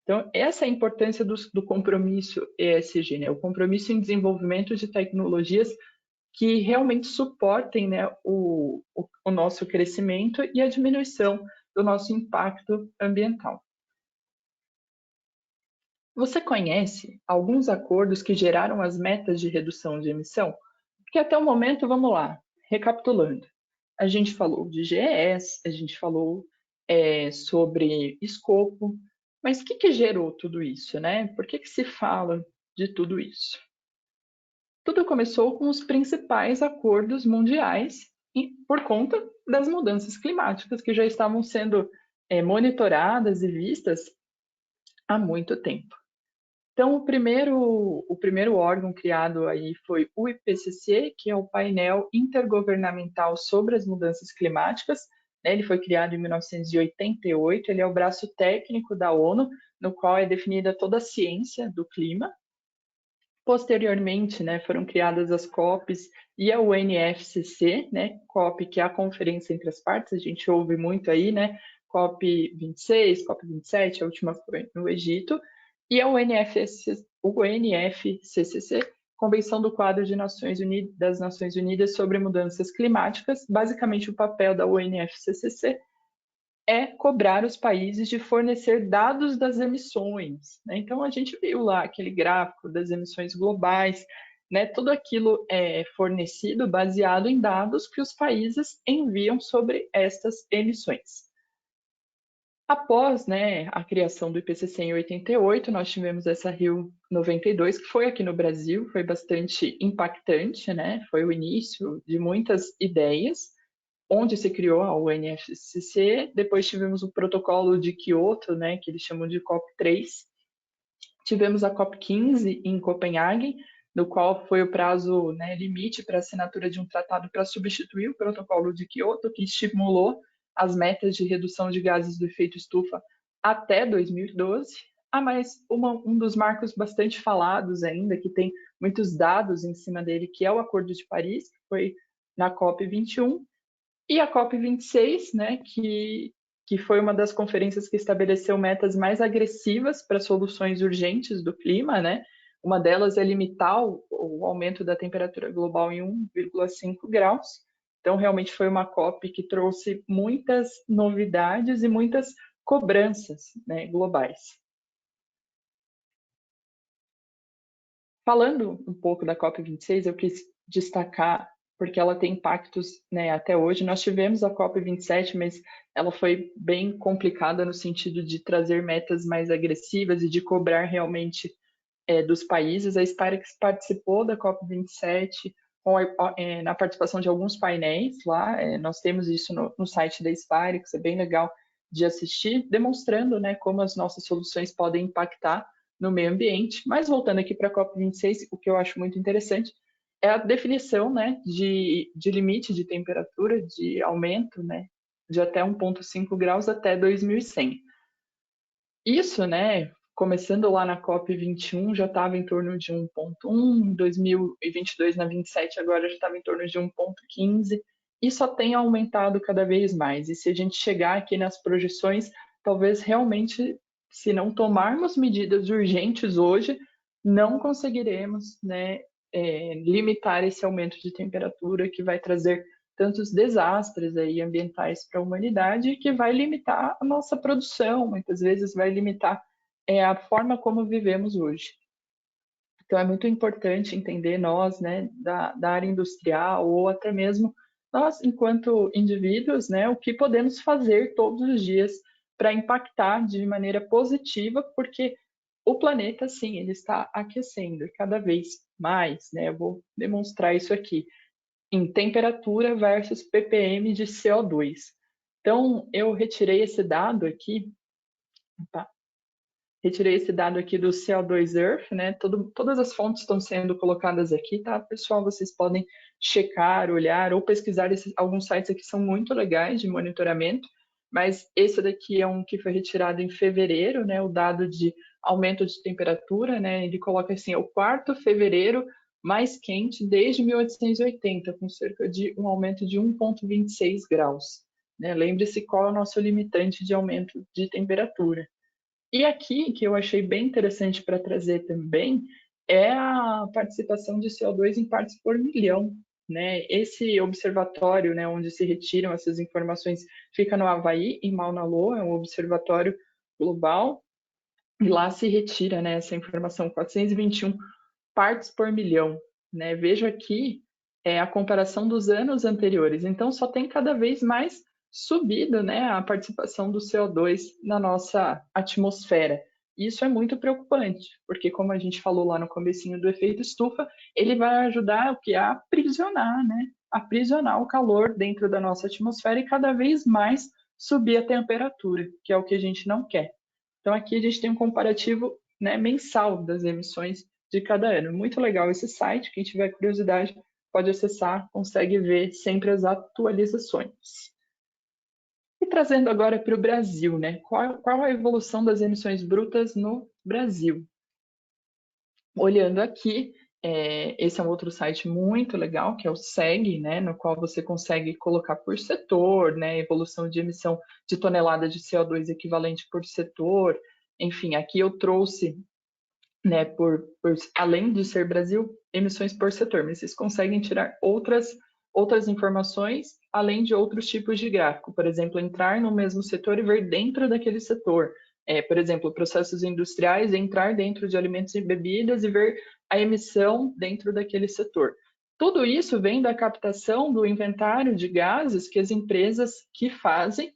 Então, essa é a importância do compromisso ESG, né? O compromisso em desenvolvimento de tecnologias que realmente suportem, né, o nosso crescimento e a diminuição do nosso impacto ambiental. Você conhece alguns acordos que geraram as metas de redução de emissão? Porque até o momento, vamos lá, recapitulando. A gente falou de GES, a gente falou sobre escopo, mas o que gerou tudo isso, né? Por que se fala de tudo isso? Tudo começou com os principais acordos mundiais por conta das mudanças climáticas que já estavam sendo monitoradas e vistas há muito tempo. Então, o primeiro órgão criado aí foi o IPCC, que é o painel intergovernamental sobre as mudanças climáticas. Ele foi criado em 1988, ele é o braço técnico da ONU, no qual é definida toda a ciência do clima. Posteriormente, né, foram criadas as COPs e a UNFCCC, né, COP, que é a conferência entre as partes, a gente ouve muito aí, né, COP 26, COP 27, a última foi no Egito, e a UNFCCC, Convenção do Quadro das Nações Unidas sobre Mudanças Climáticas. Basicamente, o papel da UNFCCC é cobrar os países de fornecer dados das emissões, né? Então, a gente viu lá aquele gráfico das emissões globais, né? Tudo aquilo é fornecido baseado em dados que os países enviam sobre estas emissões. Após, né, a criação do IPCC em 88, nós tivemos essa Rio 92, que foi aqui no Brasil, foi bastante impactante, né? Foi o início de muitas ideias. onde se criou a UNFCCC. Depois tivemos o protocolo de Kyoto, né, que eles chamam de COP3. Tivemos a COP15 em Copenhague, no qual foi o prazo, né, limite para a assinatura de um tratado para substituir o protocolo de Kyoto, que estimulou as metas de redução de gases do efeito estufa até 2012. Mas um dos marcos bastante falados ainda, que tem muitos dados em cima dele, que é o Acordo de Paris, que foi na COP21, e a COP26, né, que foi uma das conferências que estabeleceu metas mais agressivas para soluções urgentes do clima, né? Uma delas é limitar o aumento da temperatura global em 1,5 graus. Então, realmente foi uma COP que trouxe muitas novidades e muitas cobranças, né, globais. Falando um pouco da COP26, eu quis destacar porque ela tem impactos, né, até hoje. Nós tivemos a COP27, mas ela foi bem complicada no sentido de trazer metas mais agressivas e de cobrar realmente dos países. A Spyrex participou da COP27 na participação de alguns painéis lá. Nós temos isso no site da Spyrex, é bem legal de assistir, demonstrando, né, como as nossas soluções podem impactar no meio ambiente. Mas voltando aqui para a COP26, o que eu acho muito interessante é a definição, né, de limite de temperatura, de aumento, né, de até 1,5 graus até 2100. Isso, né, começando lá na COP21, já estava em torno de 1,1, em 2022, na 27, agora já estava em torno de 1,15, e só tem aumentado cada vez mais. E se a gente chegar aqui nas projeções, talvez realmente, se não tomarmos medidas urgentes hoje, não conseguiremos, né, limitar esse aumento de temperatura que vai trazer tantos desastres aí ambientais para a humanidade, que vai limitar a nossa produção, muitas vezes vai limitar a forma como vivemos hoje. Então é muito importante entender nós, né, da área industrial, ou até mesmo nós, enquanto indivíduos, né, o que podemos fazer todos os dias para impactar de maneira positiva, porque o planeta, sim, ele está aquecendo cada vez mais, né? Eu vou demonstrar isso aqui em temperatura versus ppm de CO2. Então, eu retirei esse dado aqui, opa, retirei esse dado aqui do CO2 Earth, né? Todas as fontes estão sendo colocadas aqui, tá? Pessoal, vocês podem checar, olhar ou pesquisar. Alguns sites aqui são muito legais de monitoramento, mas esse daqui é um que foi retirado em fevereiro, né? O dado de aumento de temperatura, né? Ele coloca assim, é o quarto fevereiro mais quente desde 1880, com cerca de um aumento de 1,26 graus. Né? Lembre-se qual é o nosso limitante de aumento de temperatura. E aqui, que eu achei bem interessante para trazer também, é a participação de CO2 em partes por milhão. Né? Esse observatório, né, onde se retiram essas informações, fica no Havaí, em Mauna Loa, é um observatório global, e lá se retira, né, essa informação, 421 partes por milhão. Né? Vejo aqui a comparação dos anos anteriores. Então, só tem cada vez mais subido, né, a participação do CO2 na nossa atmosfera. Isso é muito preocupante, porque como a gente falou lá no comecinho do efeito estufa, ele vai ajudar o que a aprisionar, né? Aprisionar o calor dentro da nossa atmosfera e cada vez mais subir a temperatura, que é o que a gente não quer. Então aqui a gente tem um comparativo, né, mensal das emissões de cada ano. Muito legal esse site, quem tiver curiosidade pode acessar, consegue ver sempre as atualizações. E trazendo agora para o Brasil, né? Qual a evolução das emissões brutas no Brasil? Olhando aqui, esse é um outro site muito legal, que é o SEG, né, no qual você consegue colocar por setor, né, evolução de emissão de tonelada de CO2 equivalente por setor. Enfim, aqui eu trouxe, né, além de ser Brasil, emissões por setor, mas vocês conseguem tirar outras informações, além de outros tipos de gráfico. Por exemplo, entrar no mesmo setor e ver dentro daquele setor. Por exemplo, processos industriais, entrar dentro de alimentos e bebidas e ver a emissão dentro daquele setor. Tudo isso vem da captação do inventário de gases que as empresas que fazem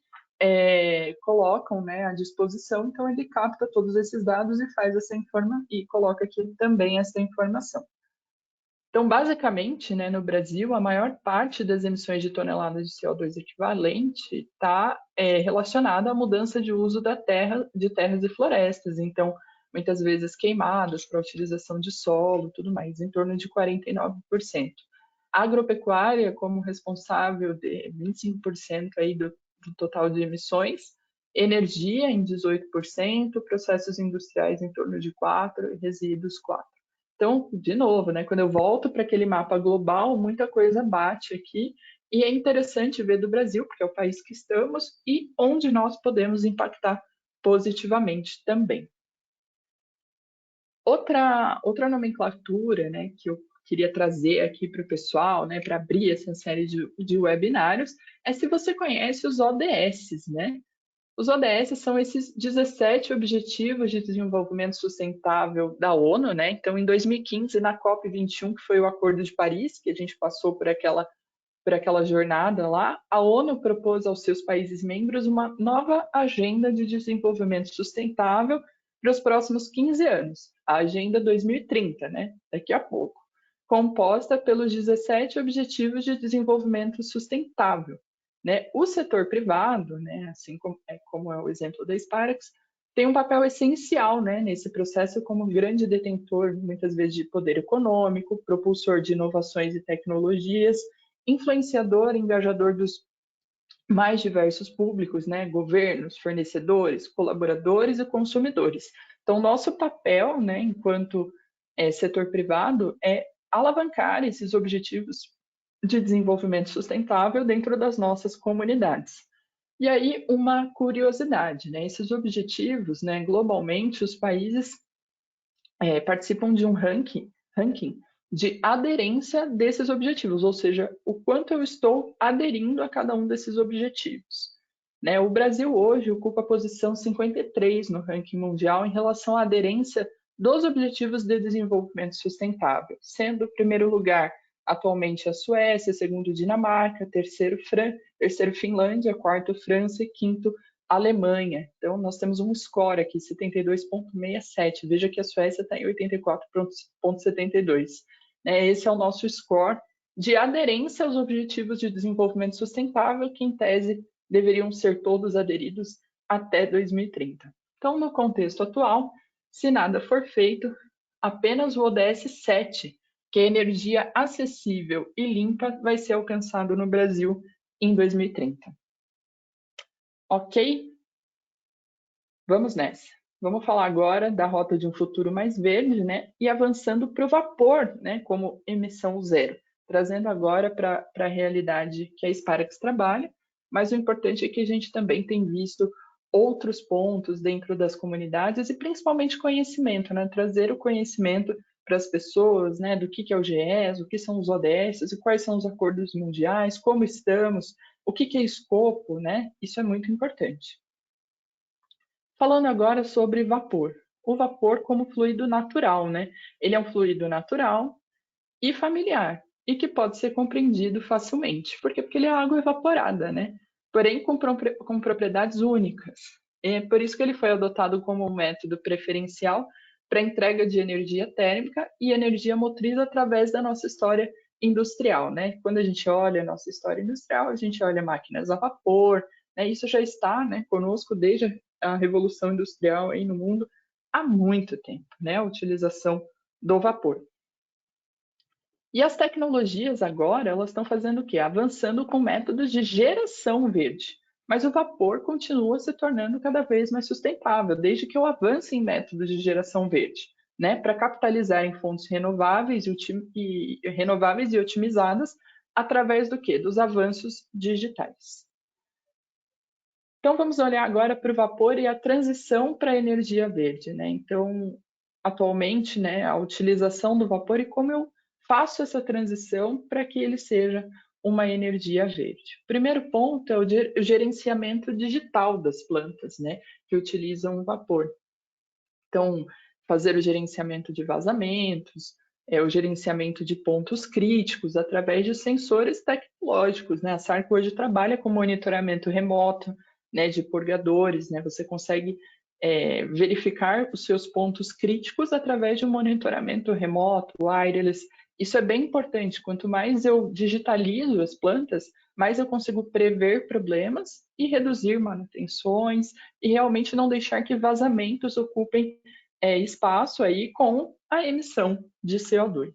colocam, né, à disposição. Então ele capta todos esses dados e faz essa informação e coloca aqui também essa informação. Então, basicamente, né, no Brasil, a maior parte das emissões de toneladas de CO2 equivalente está relacionada à mudança de uso da terra, de terras e florestas. Então, muitas vezes queimadas para utilização de solo, tudo mais, em torno de 49%. A agropecuária, como responsável de 25% aí do total de emissões, energia em 18%, processos industriais em torno de 4% e resíduos 4%. Então, de novo, né, quando eu volto para aquele mapa global, muita coisa bate aqui, e é interessante ver do Brasil, porque é o país que estamos e onde nós podemos impactar positivamente também. Outra nomenclatura, né, que eu queria trazer aqui para o pessoal, né, para abrir essa série de webinários, é se você conhece os ODS, né? Os ODS são esses 17 Objetivos de Desenvolvimento Sustentável da ONU, né? Então, em 2015, na COP21, que foi o Acordo de Paris, que a gente passou por aquela jornada lá, a ONU propôs aos seus países membros uma nova agenda de desenvolvimento sustentável para os próximos 15 anos, a Agenda 2030, né? Daqui a pouco, composta pelos 17 Objetivos de Desenvolvimento Sustentável. Né? O setor privado, né, assim como é o exemplo da Spirax, tem um papel essencial, né, nesse processo como grande detentor, muitas vezes, de poder econômico, propulsor de inovações e tecnologias, influenciador, engajador dos mais diversos públicos, né, governos, fornecedores, colaboradores e consumidores. Então, nosso papel, né, enquanto setor privado, é alavancar esses objetivos de desenvolvimento sustentável dentro das nossas comunidades. E aí, uma curiosidade, né? Esses objetivos, né, globalmente, os países participam de um ranking de aderência desses objetivos, ou seja, o quanto eu estou aderindo a cada um desses objetivos. Né? O Brasil hoje ocupa a posição 53 no ranking mundial em relação à aderência dos Objetivos de Desenvolvimento Sustentável, sendo o primeiro lugar atualmente a Suécia, segundo Dinamarca, terceiro Finlândia, quarto França e quinto Alemanha. Então, nós temos um score aqui, 72,67. Veja que a Suécia está em 84,72. Esse é o nosso score de aderência aos Objetivos de Desenvolvimento Sustentável, que, em tese, deveriam ser todos aderidos até 2030. Então, no contexto atual, se nada for feito, apenas o ODS 7, que é energia acessível e limpa, vai ser alcançado no Brasil em 2030. Ok? Vamos nessa. Vamos falar agora da rota de um futuro mais verde, né? E avançando para o vapor, né? Como emissão zero. Trazendo agora para a realidade que a Spirax trabalha, mas o importante é que a gente também tem visto outros pontos dentro das comunidades e principalmente conhecimento, né? Trazer o conhecimento para as pessoas, né? Do que é o GES, o que são os ODS e quais são os acordos mundiais, como estamos, o que é escopo, né? Isso é muito importante. Falando agora sobre vapor. O vapor como fluido natural, né? Ele é um fluido natural e familiar e que pode ser compreendido facilmente. Por quê? Porque ele é água evaporada, né? Porém, com propriedades únicas. É por isso que ele foi adotado como um método preferencial para entrega de energia térmica e energia motriz através da nossa história industrial, né? Quando a gente olha a nossa história industrial, a gente olha máquinas a vapor, né? Isso já está, né, conosco desde a Revolução Industrial aí no mundo há muito tempo, né? A utilização do vapor. E as tecnologias agora, elas estão fazendo o quê? Avançando com métodos de geração verde. Mas o vapor continua se tornando cada vez mais sustentável, desde que eu avance em métodos de geração verde, né? Para capitalizar em fontes renováveis e otimizadas através do quê? Dos avanços digitais. Então, vamos olhar agora para o vapor e a transição para a energia verde, né? Então, atualmente, né, a utilização do vapor e como eu faço essa transição para que ele seja uma energia verde. O primeiro ponto é o gerenciamento digital das plantas, né, que utilizam o vapor. Então, fazer o gerenciamento de vazamentos, o gerenciamento de pontos críticos através de sensores tecnológicos, né? A SARC hoje trabalha com monitoramento remoto, né, de purgadores, né? Você consegue verificar os seus pontos críticos através de um monitoramento remoto, wireless Isso é bem importante. Quanto mais eu digitalizo as plantas, mais eu consigo prever problemas e reduzir manutenções e realmente não deixar que vazamentos ocupem espaço aí com a emissão de CO2.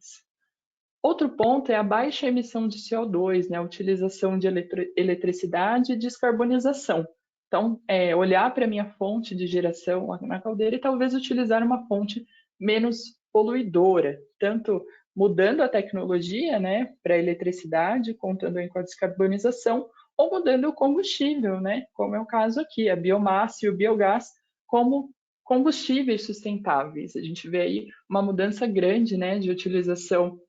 Outro ponto é a baixa emissão de CO2, né? A utilização de eletricidade e descarbonização. Então, olhar para a minha fonte de geração na caldeira e talvez utilizar uma fonte menos poluidora, tanto mudando a tecnologia, né, para a eletricidade, contando com a descarbonização, ou mudando o combustível, né, como é o caso aqui, a biomassa e o biogás como combustíveis sustentáveis. A gente vê aí uma mudança grande, né, de utilização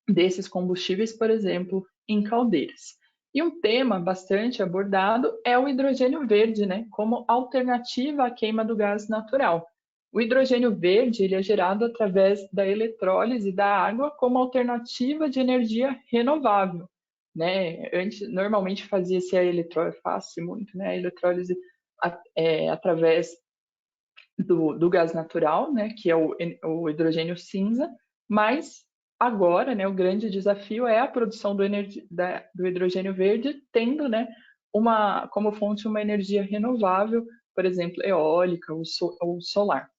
desses combustíveis, por exemplo, em caldeiras. E um tema bastante abordado é o hidrogênio verde, né, como alternativa à queima do gás natural. O hidrogênio verde ele é gerado através da eletrólise da água como alternativa de energia renovável. Né? Antes, normalmente fazia-se a eletrólise, faz-se muito, né? A eletrólise através do gás natural, né? Que é o hidrogênio cinza, mas agora, né, o grande desafio é a produção do hidrogênio verde, tendo, né, como fonte uma energia renovável, por exemplo, eólica ou solar.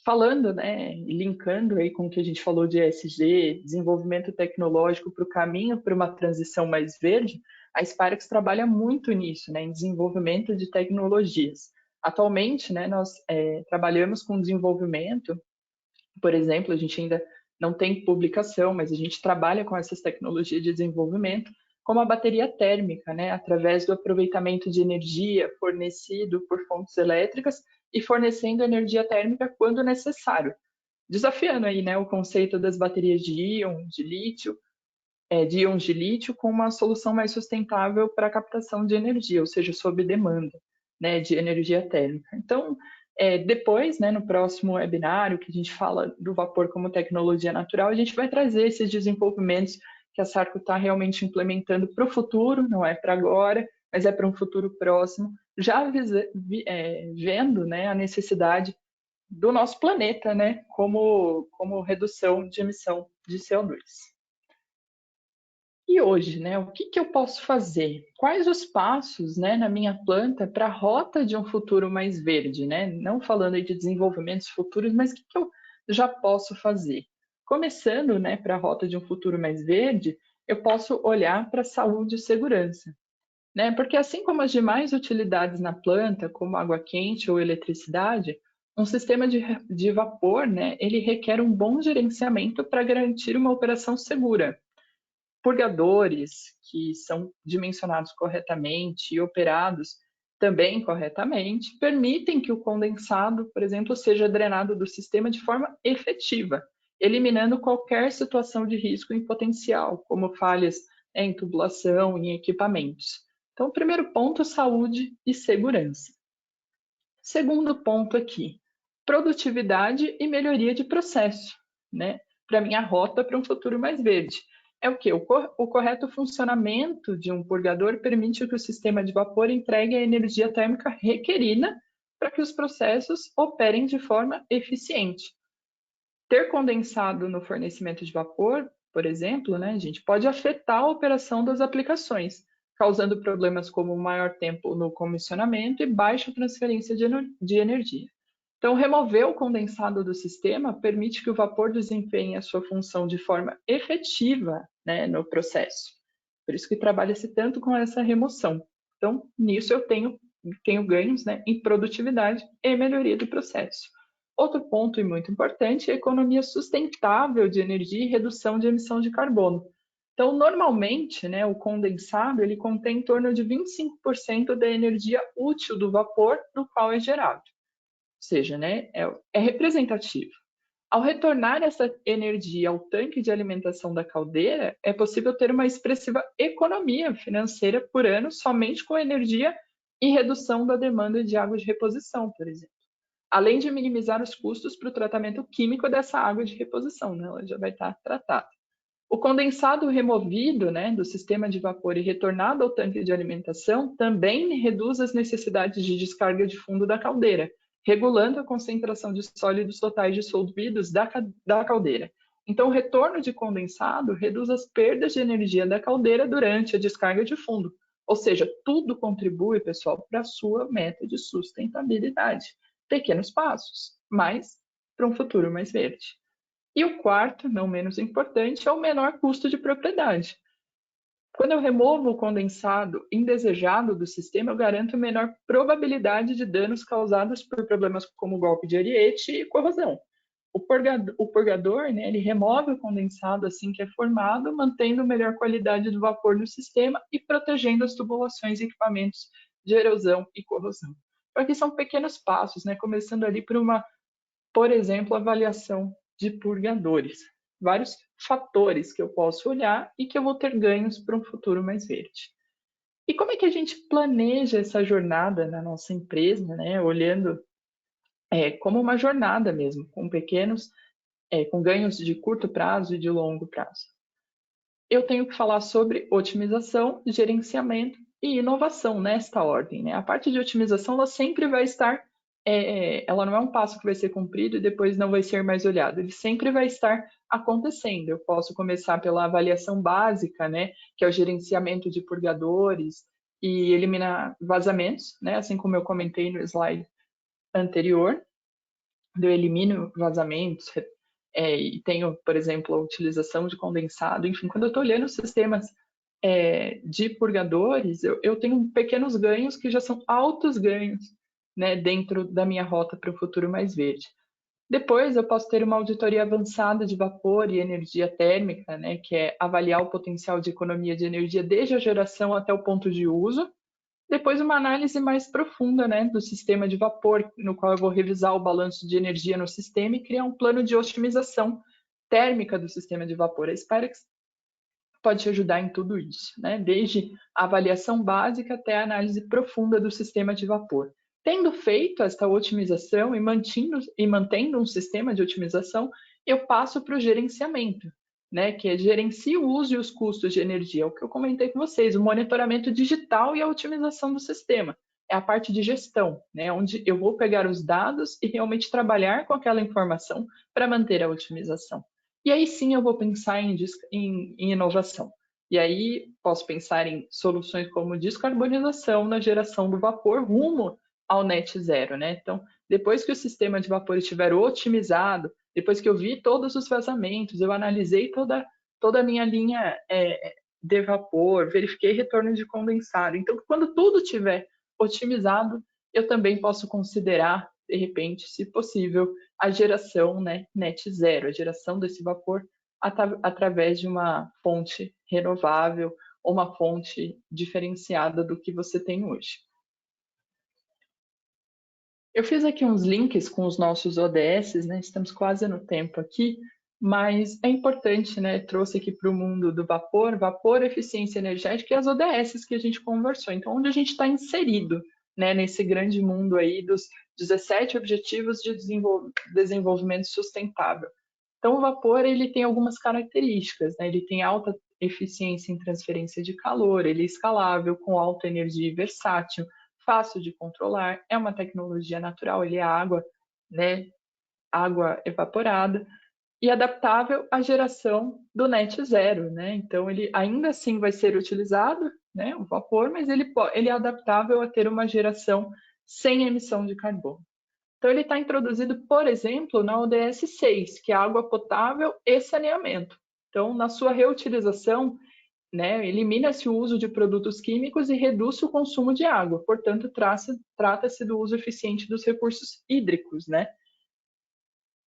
Falando, né, linkando aí com o que a gente falou de ESG, desenvolvimento tecnológico para o caminho para uma transição mais verde, a Sparix trabalha muito nisso, né, em desenvolvimento de tecnologias. Atualmente, né, nós trabalhamos com desenvolvimento, por exemplo, a gente ainda não tem publicação, mas a gente trabalha com essas tecnologias de desenvolvimento, como a bateria térmica, né, através do aproveitamento de energia fornecido por fontes elétricas e fornecendo energia térmica quando necessário, desafiando aí, né, o conceito das baterias de íons de lítio com uma solução mais sustentável para a captação de energia, ou seja, sob demanda, né, de energia térmica. Então, depois, né, no próximo webinário, que a gente fala do vapor como tecnologia natural, a gente vai trazer esses desenvolvimentos que a Sarco está realmente implementando para o futuro, não é para agora, mas é para um futuro próximo, já vendo, né, a necessidade do nosso planeta, né, como redução de emissão de CO2. E hoje, né, o que eu posso fazer? Quais os passos, né, na minha planta para a rota de um futuro mais verde, né? Não falando aí de desenvolvimentos futuros, mas o que eu já posso fazer? Começando, né, para a rota de um futuro mais verde, eu posso olhar para a saúde e segurança, né? Porque assim como as demais utilidades na planta, como água quente ou eletricidade, um sistema de vapor, né, ele requer um bom gerenciamento para garantir uma operação segura. Purgadores que são dimensionados corretamente e operados também corretamente, permitem que o condensado, por exemplo, seja drenado do sistema de forma efetiva, eliminando qualquer situação de risco em potencial, como falhas em tubulação e em equipamentos. Então, primeiro ponto, saúde e segurança. Segundo ponto aqui, produtividade e melhoria de processo, né? Para minha rota para um futuro mais verde. É o que? O correto funcionamento de um purgador permite que o sistema de vapor entregue a energia térmica requerida para que os processos operem de forma eficiente. Ter condensado no fornecimento de vapor, por exemplo, né, gente, pode afetar a operação das aplicações, causando problemas como maior tempo no comissionamento e baixa transferência de energia. Então, remover o condensado do sistema permite que o vapor desempenhe a sua função de forma efetiva, né, no processo. Por isso que trabalha-se tanto com essa remoção. Então, nisso eu tenho ganhos, né, em produtividade e melhoria do processo. Outro ponto e muito importante é a economia sustentável de energia e redução de emissão de carbono. Então, normalmente, né, o condensado ele contém em torno de 25% da energia útil do vapor do qual é gerado. Ou seja, né, é representativo. Ao retornar essa energia ao tanque de alimentação da caldeira, é possível ter uma expressiva economia financeira por ano somente com energia e redução da demanda de água de reposição, por exemplo. Além de minimizar os custos para o tratamento químico dessa água de reposição, né, ela já vai estar tratada. O condensado removido, né, do sistema de vapor e retornado ao tanque de alimentação também reduz as necessidades de descarga de fundo da caldeira, regulando a concentração de sólidos totais dissolvidos da caldeira. Então, o retorno de condensado reduz as perdas de energia da caldeira durante a descarga de fundo. Ou seja, tudo contribui, pessoal, para a sua meta de sustentabilidade. Pequenos passos, mas para um futuro mais verde. E o quarto, não menos importante, é o menor custo de propriedade. Quando eu removo o condensado indesejado do sistema, eu garanto menor probabilidade de danos causados por problemas como golpe de ariete e corrosão. O purgador, né, ele remove o condensado assim que é formado, mantendo melhor qualidade do vapor no sistema e protegendo as tubulações e equipamentos de erosão e corrosão. Então, aqui são pequenos passos, né, começando ali por uma, por exemplo, avaliação de purgadores. Vários fatores que eu posso olhar e que eu vou ter ganhos para um futuro mais verde. E como é que a gente planeja essa jornada na nossa empresa, né, olhando como uma jornada mesmo, com com ganhos de curto prazo e de longo prazo. Eu tenho que falar sobre otimização, gerenciamento e inovação nesta ordem, né? A parte de otimização, ela sempre vai estar, ela não é um passo que vai ser cumprido e depois não vai ser mais olhado, ele sempre vai estar acontecendo. Eu posso começar pela avaliação básica, né? Que é o gerenciamento de purgadores e eliminar vazamentos, né? Assim como eu comentei no slide anterior, eu elimino vazamentos, e tenho, por exemplo, a utilização de condensado. Enfim, quando eu estou olhando sistemas de purgadores, eu tenho pequenos ganhos que já são altos ganhos, né, dentro da minha rota para o futuro mais verde. Depois, eu posso ter uma auditoria avançada de vapor e energia térmica, né, que é avaliar o potencial de economia de energia desde a geração até o ponto de uso. Depois, uma análise mais profunda, né, do sistema de vapor, no qual eu vou revisar o balanço de energia no sistema e criar um plano de otimização térmica do sistema de vapor. A Spirex pode te ajudar em tudo isso, né, desde a avaliação básica até a análise profunda do sistema de vapor. Tendo feito esta otimização e mantendo um sistema de otimização, eu passo para o gerenciamento, né, que é gerencia o uso e os custos de energia, o que eu comentei com vocês, o monitoramento digital e a otimização do sistema. É a parte de gestão, né, onde eu vou pegar os dados e realmente trabalhar com aquela informação para manter a otimização. E aí sim eu vou pensar em inovação. E aí posso pensar em soluções como descarbonização na geração do vapor rumo ao net zero, né? Então, depois que o sistema de vapor estiver otimizado, depois que eu vi todos os vazamentos, eu analisei toda a minha linha de vapor, verifiquei retorno de condensado. Então, quando tudo estiver otimizado, eu também posso considerar, de repente, se possível, a geração, né, net zero, a geração desse vapor através de uma fonte renovável ou uma fonte diferenciada do que você tem hoje. Eu fiz aqui uns links com os nossos ODS, né? Estamos quase no tempo aqui, mas é importante, né? Trouxe aqui para o mundo do vapor, eficiência energética e as ODS que a gente conversou. Então, onde a gente está inserido, né? Nesse grande mundo aí dos 17 Objetivos de Desenvolvimento Sustentável. Então, o vapor ele tem algumas características, né? Ele tem alta eficiência em transferência de calor, ele é escalável, com alta energia e versátil, fácil de controlar, é uma tecnologia natural, ele é água, né? Água evaporada e adaptável à geração do net zero, né? Então, ele ainda assim vai ser utilizado, né? O vapor, mas ele é adaptável a ter uma geração sem emissão de carbono. Então, ele está introduzido, por exemplo, na ODS 6, que é água potável e saneamento. Então, na sua reutilização, né, elimina-se o uso de produtos químicos e reduz o consumo de água. Portanto, trata-se do uso eficiente dos recursos hídricos, né?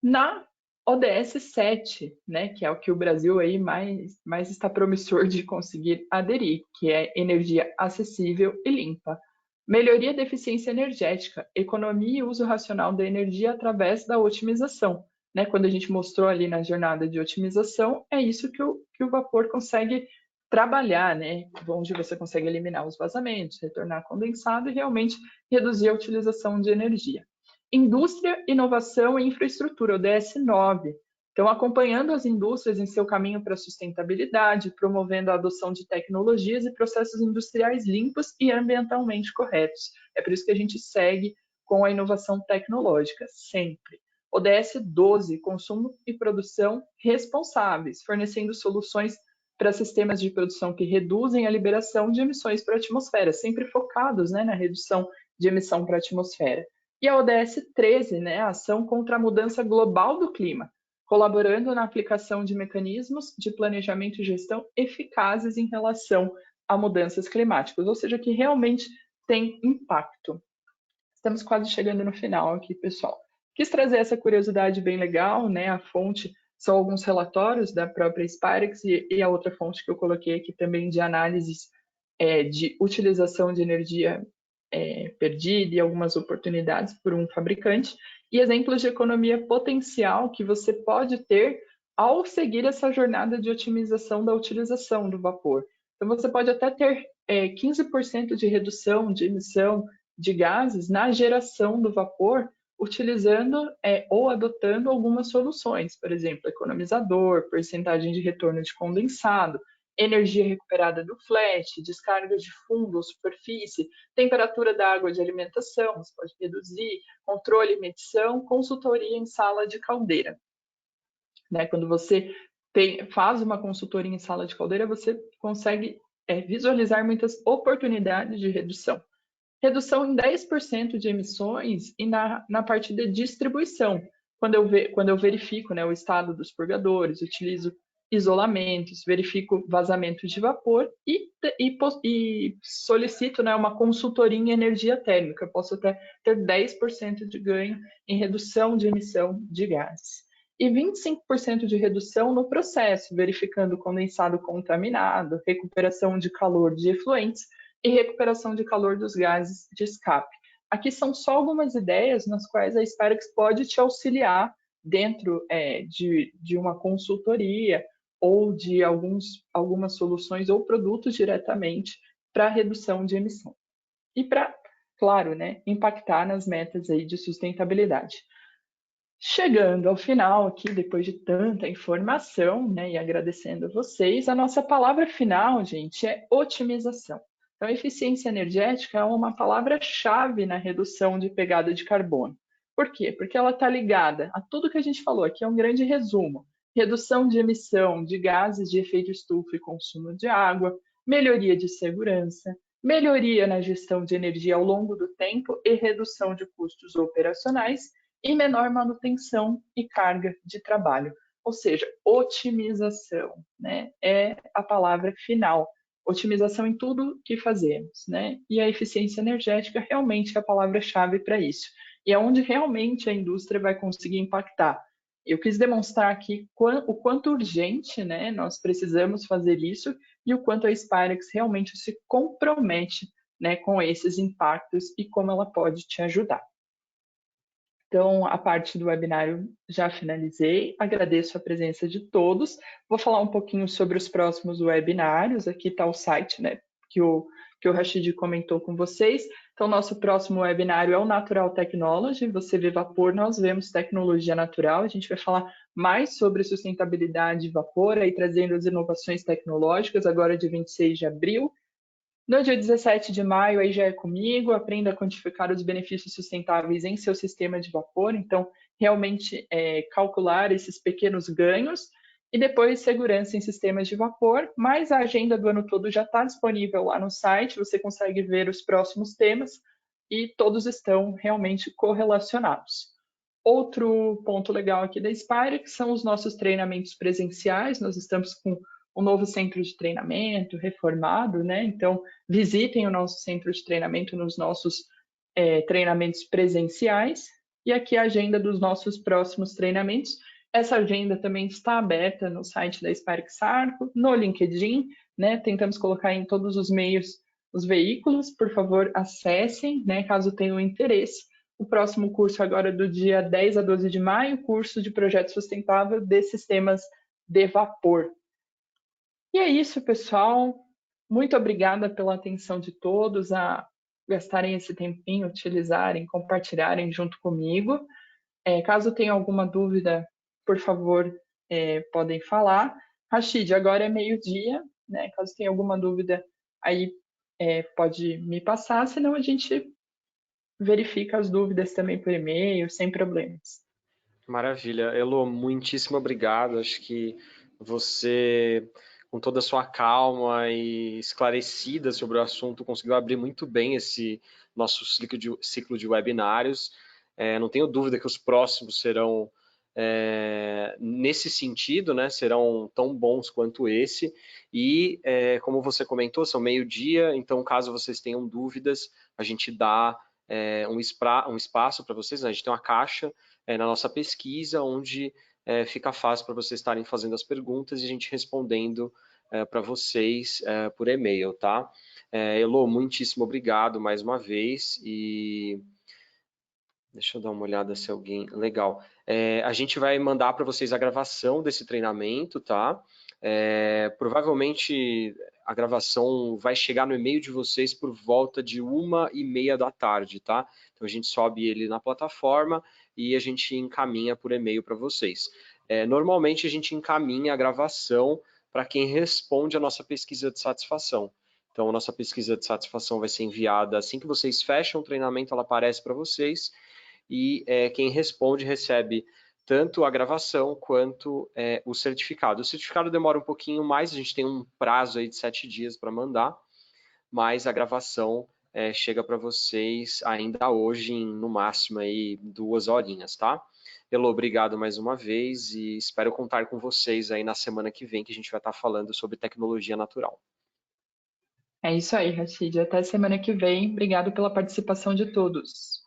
Na ODS 7, né, que é o que o Brasil aí mais está promissor de conseguir aderir, que é energia acessível e limpa. Melhoria da eficiência energética, economia e uso racional da energia através da otimização. Né? Quando a gente mostrou ali na jornada de otimização, é isso que o vapor consegue trabalhar, né? Onde você consegue eliminar os vazamentos, retornar condensado e realmente reduzir a utilização de energia. Indústria, inovação e infraestrutura, o DS9. Então, acompanhando as indústrias em seu caminho para a sustentabilidade, promovendo a adoção de tecnologias e processos industriais limpos e ambientalmente corretos. É por isso que a gente segue com a inovação tecnológica, sempre. ODS 12, consumo e produção responsáveis, fornecendo soluções para sistemas de produção que reduzem a liberação de emissões para a atmosfera, sempre focados, né, na redução de emissão para a atmosfera. E a ODS 13, né, a ação contra a mudança global do clima, colaborando na aplicação de mecanismos de planejamento e gestão eficazes em relação a mudanças climáticas, ou seja, que realmente tem impacto. Estamos quase chegando no final aqui, pessoal. Quis trazer essa curiosidade bem legal, né? A fonte são alguns relatórios da própria Spirax e a outra fonte que eu coloquei aqui também de análises de utilização de energia perdida e algumas oportunidades por um fabricante e exemplos de economia potencial que você pode ter ao seguir essa jornada de otimização da utilização do vapor. Então, você pode até ter 15% de redução de emissão de gases na geração do vapor, utilizando ou adotando algumas soluções, por exemplo, economizador, porcentagem de retorno de condensado, energia recuperada do flash, descarga de fundo ou superfície, temperatura da água de alimentação, você pode reduzir, controle e medição, consultoria em sala de caldeira. Né? Quando você faz uma consultoria em sala de caldeira, você consegue visualizar muitas oportunidades de redução. Redução em 10% de emissões e na parte de distribuição. Quando eu verifico, né, o estado dos purgadores, utilizo isolamentos, verifico vazamento de vapor e solicito, né, uma consultoria em energia térmica. Eu posso até ter 10% de ganho em redução de emissão de gases. E 25% de redução no processo, verificando condensado contaminado, recuperação de calor de efluentes, e recuperação de calor dos gases de escape. Aqui são só algumas ideias nas quais a Spirax pode te auxiliar dentro de uma consultoria ou de algumas soluções ou produtos diretamente para redução de emissão. E para, claro, né, impactar nas metas aí de sustentabilidade. Chegando ao final aqui, depois de tanta informação, né, e agradecendo a vocês, a nossa palavra final, gente, é otimização. Então, eficiência energética é uma palavra-chave na redução de pegada de carbono. Por quê? Porque ela está ligada a tudo que a gente falou aqui, é um grande resumo. Redução de emissão de gases de efeito estufa e consumo de água, melhoria de segurança, melhoria na gestão de energia ao longo do tempo e redução de custos operacionais e menor manutenção e carga de trabalho. Ou seja, otimização, né, é a palavra final. Otimização em tudo que fazemos, né? E a eficiência energética realmente é a palavra-chave para isso. E é onde realmente a indústria vai conseguir impactar. Eu quis demonstrar aqui o quanto urgente, né, nós precisamos fazer isso e o quanto a Spirax realmente se compromete, né, com esses impactos e como ela pode te ajudar. Então, a parte do webinário já finalizei. Agradeço a presença de todos. Vou falar um pouquinho sobre os próximos webinários. Aqui está o site, né, que o Rashid comentou com vocês. Então, nosso próximo webinário é o Natural Technology. Você vê vapor, nós vemos tecnologia natural. A gente vai falar mais sobre sustentabilidade de vapor, aí trazendo as inovações tecnológicas, agora de 26 de abril. No dia 17 de maio, aí já é comigo, aprenda a quantificar os benefícios sustentáveis em seu sistema de vapor, então, realmente calcular esses pequenos ganhos, e depois segurança em sistemas de vapor, mas a agenda do ano todo já está disponível lá no site, você consegue ver os próximos temas, e todos estão realmente correlacionados. Outro ponto legal aqui da Spirax são os nossos treinamentos presenciais, nós estamos com um novo centro de treinamento reformado, né? Então, visitem o nosso centro de treinamento nos nossos treinamentos presenciais. E aqui a agenda dos nossos próximos treinamentos. Essa agenda também está aberta no site da Spirax Arco, no LinkedIn, né? Tentamos colocar em todos os meios, os veículos. Por favor, acessem, né? Caso tenham interesse. O próximo curso agora do dia 10 a 12 de maio, curso de projeto sustentável de sistemas de vapor. E é isso, pessoal. Muito obrigada pela atenção de todos, a gastarem esse tempinho, utilizarem, compartilharem junto comigo. Caso tenha alguma dúvida, por favor, podem falar. Rashid, agora é meio-dia, né? Caso tenha alguma dúvida, aí pode me passar, senão a gente verifica as dúvidas também por e-mail, sem problemas. Maravilha. Elo, muitíssimo obrigado. Acho que você, com toda a sua calma e esclarecida sobre o assunto, conseguiu abrir muito bem esse nosso ciclo de webinários. Não tenho dúvida que os próximos serão nesse sentido, né? Serão tão bons quanto esse. E, como você comentou, são meio-dia, então, caso vocês tenham dúvidas, a gente dá um espaço para vocês, né? A gente tem uma caixa na nossa pesquisa, onde fica fácil para vocês estarem fazendo as perguntas e a gente respondendo para vocês por e-mail, tá? Elo, muitíssimo obrigado mais uma vez e deixa eu dar uma olhada se alguém. Legal. A gente vai mandar para vocês a gravação desse treinamento, tá? Provavelmente a gravação vai chegar no e-mail de vocês por volta de 1h30 da tarde, tá? Então a gente sobe ele na plataforma e a gente encaminha por e-mail para vocês. Normalmente a gente encaminha a gravação para quem responde a nossa pesquisa de satisfação. Então a nossa pesquisa de satisfação vai ser enviada assim que vocês fecham o treinamento, ela aparece para vocês e quem responde recebe tanto a gravação quanto o certificado. O certificado demora um pouquinho mais, a gente tem um prazo aí de 7 dias para mandar, mas a gravação chega para vocês ainda hoje em, no máximo, aí 2 horinhas, tá? Elo, obrigado mais uma vez e espero contar com vocês aí na semana que vem, que a gente vai estar falando sobre tecnologia natural. É isso aí, Rachid. Até semana que vem. Obrigado pela participação de todos.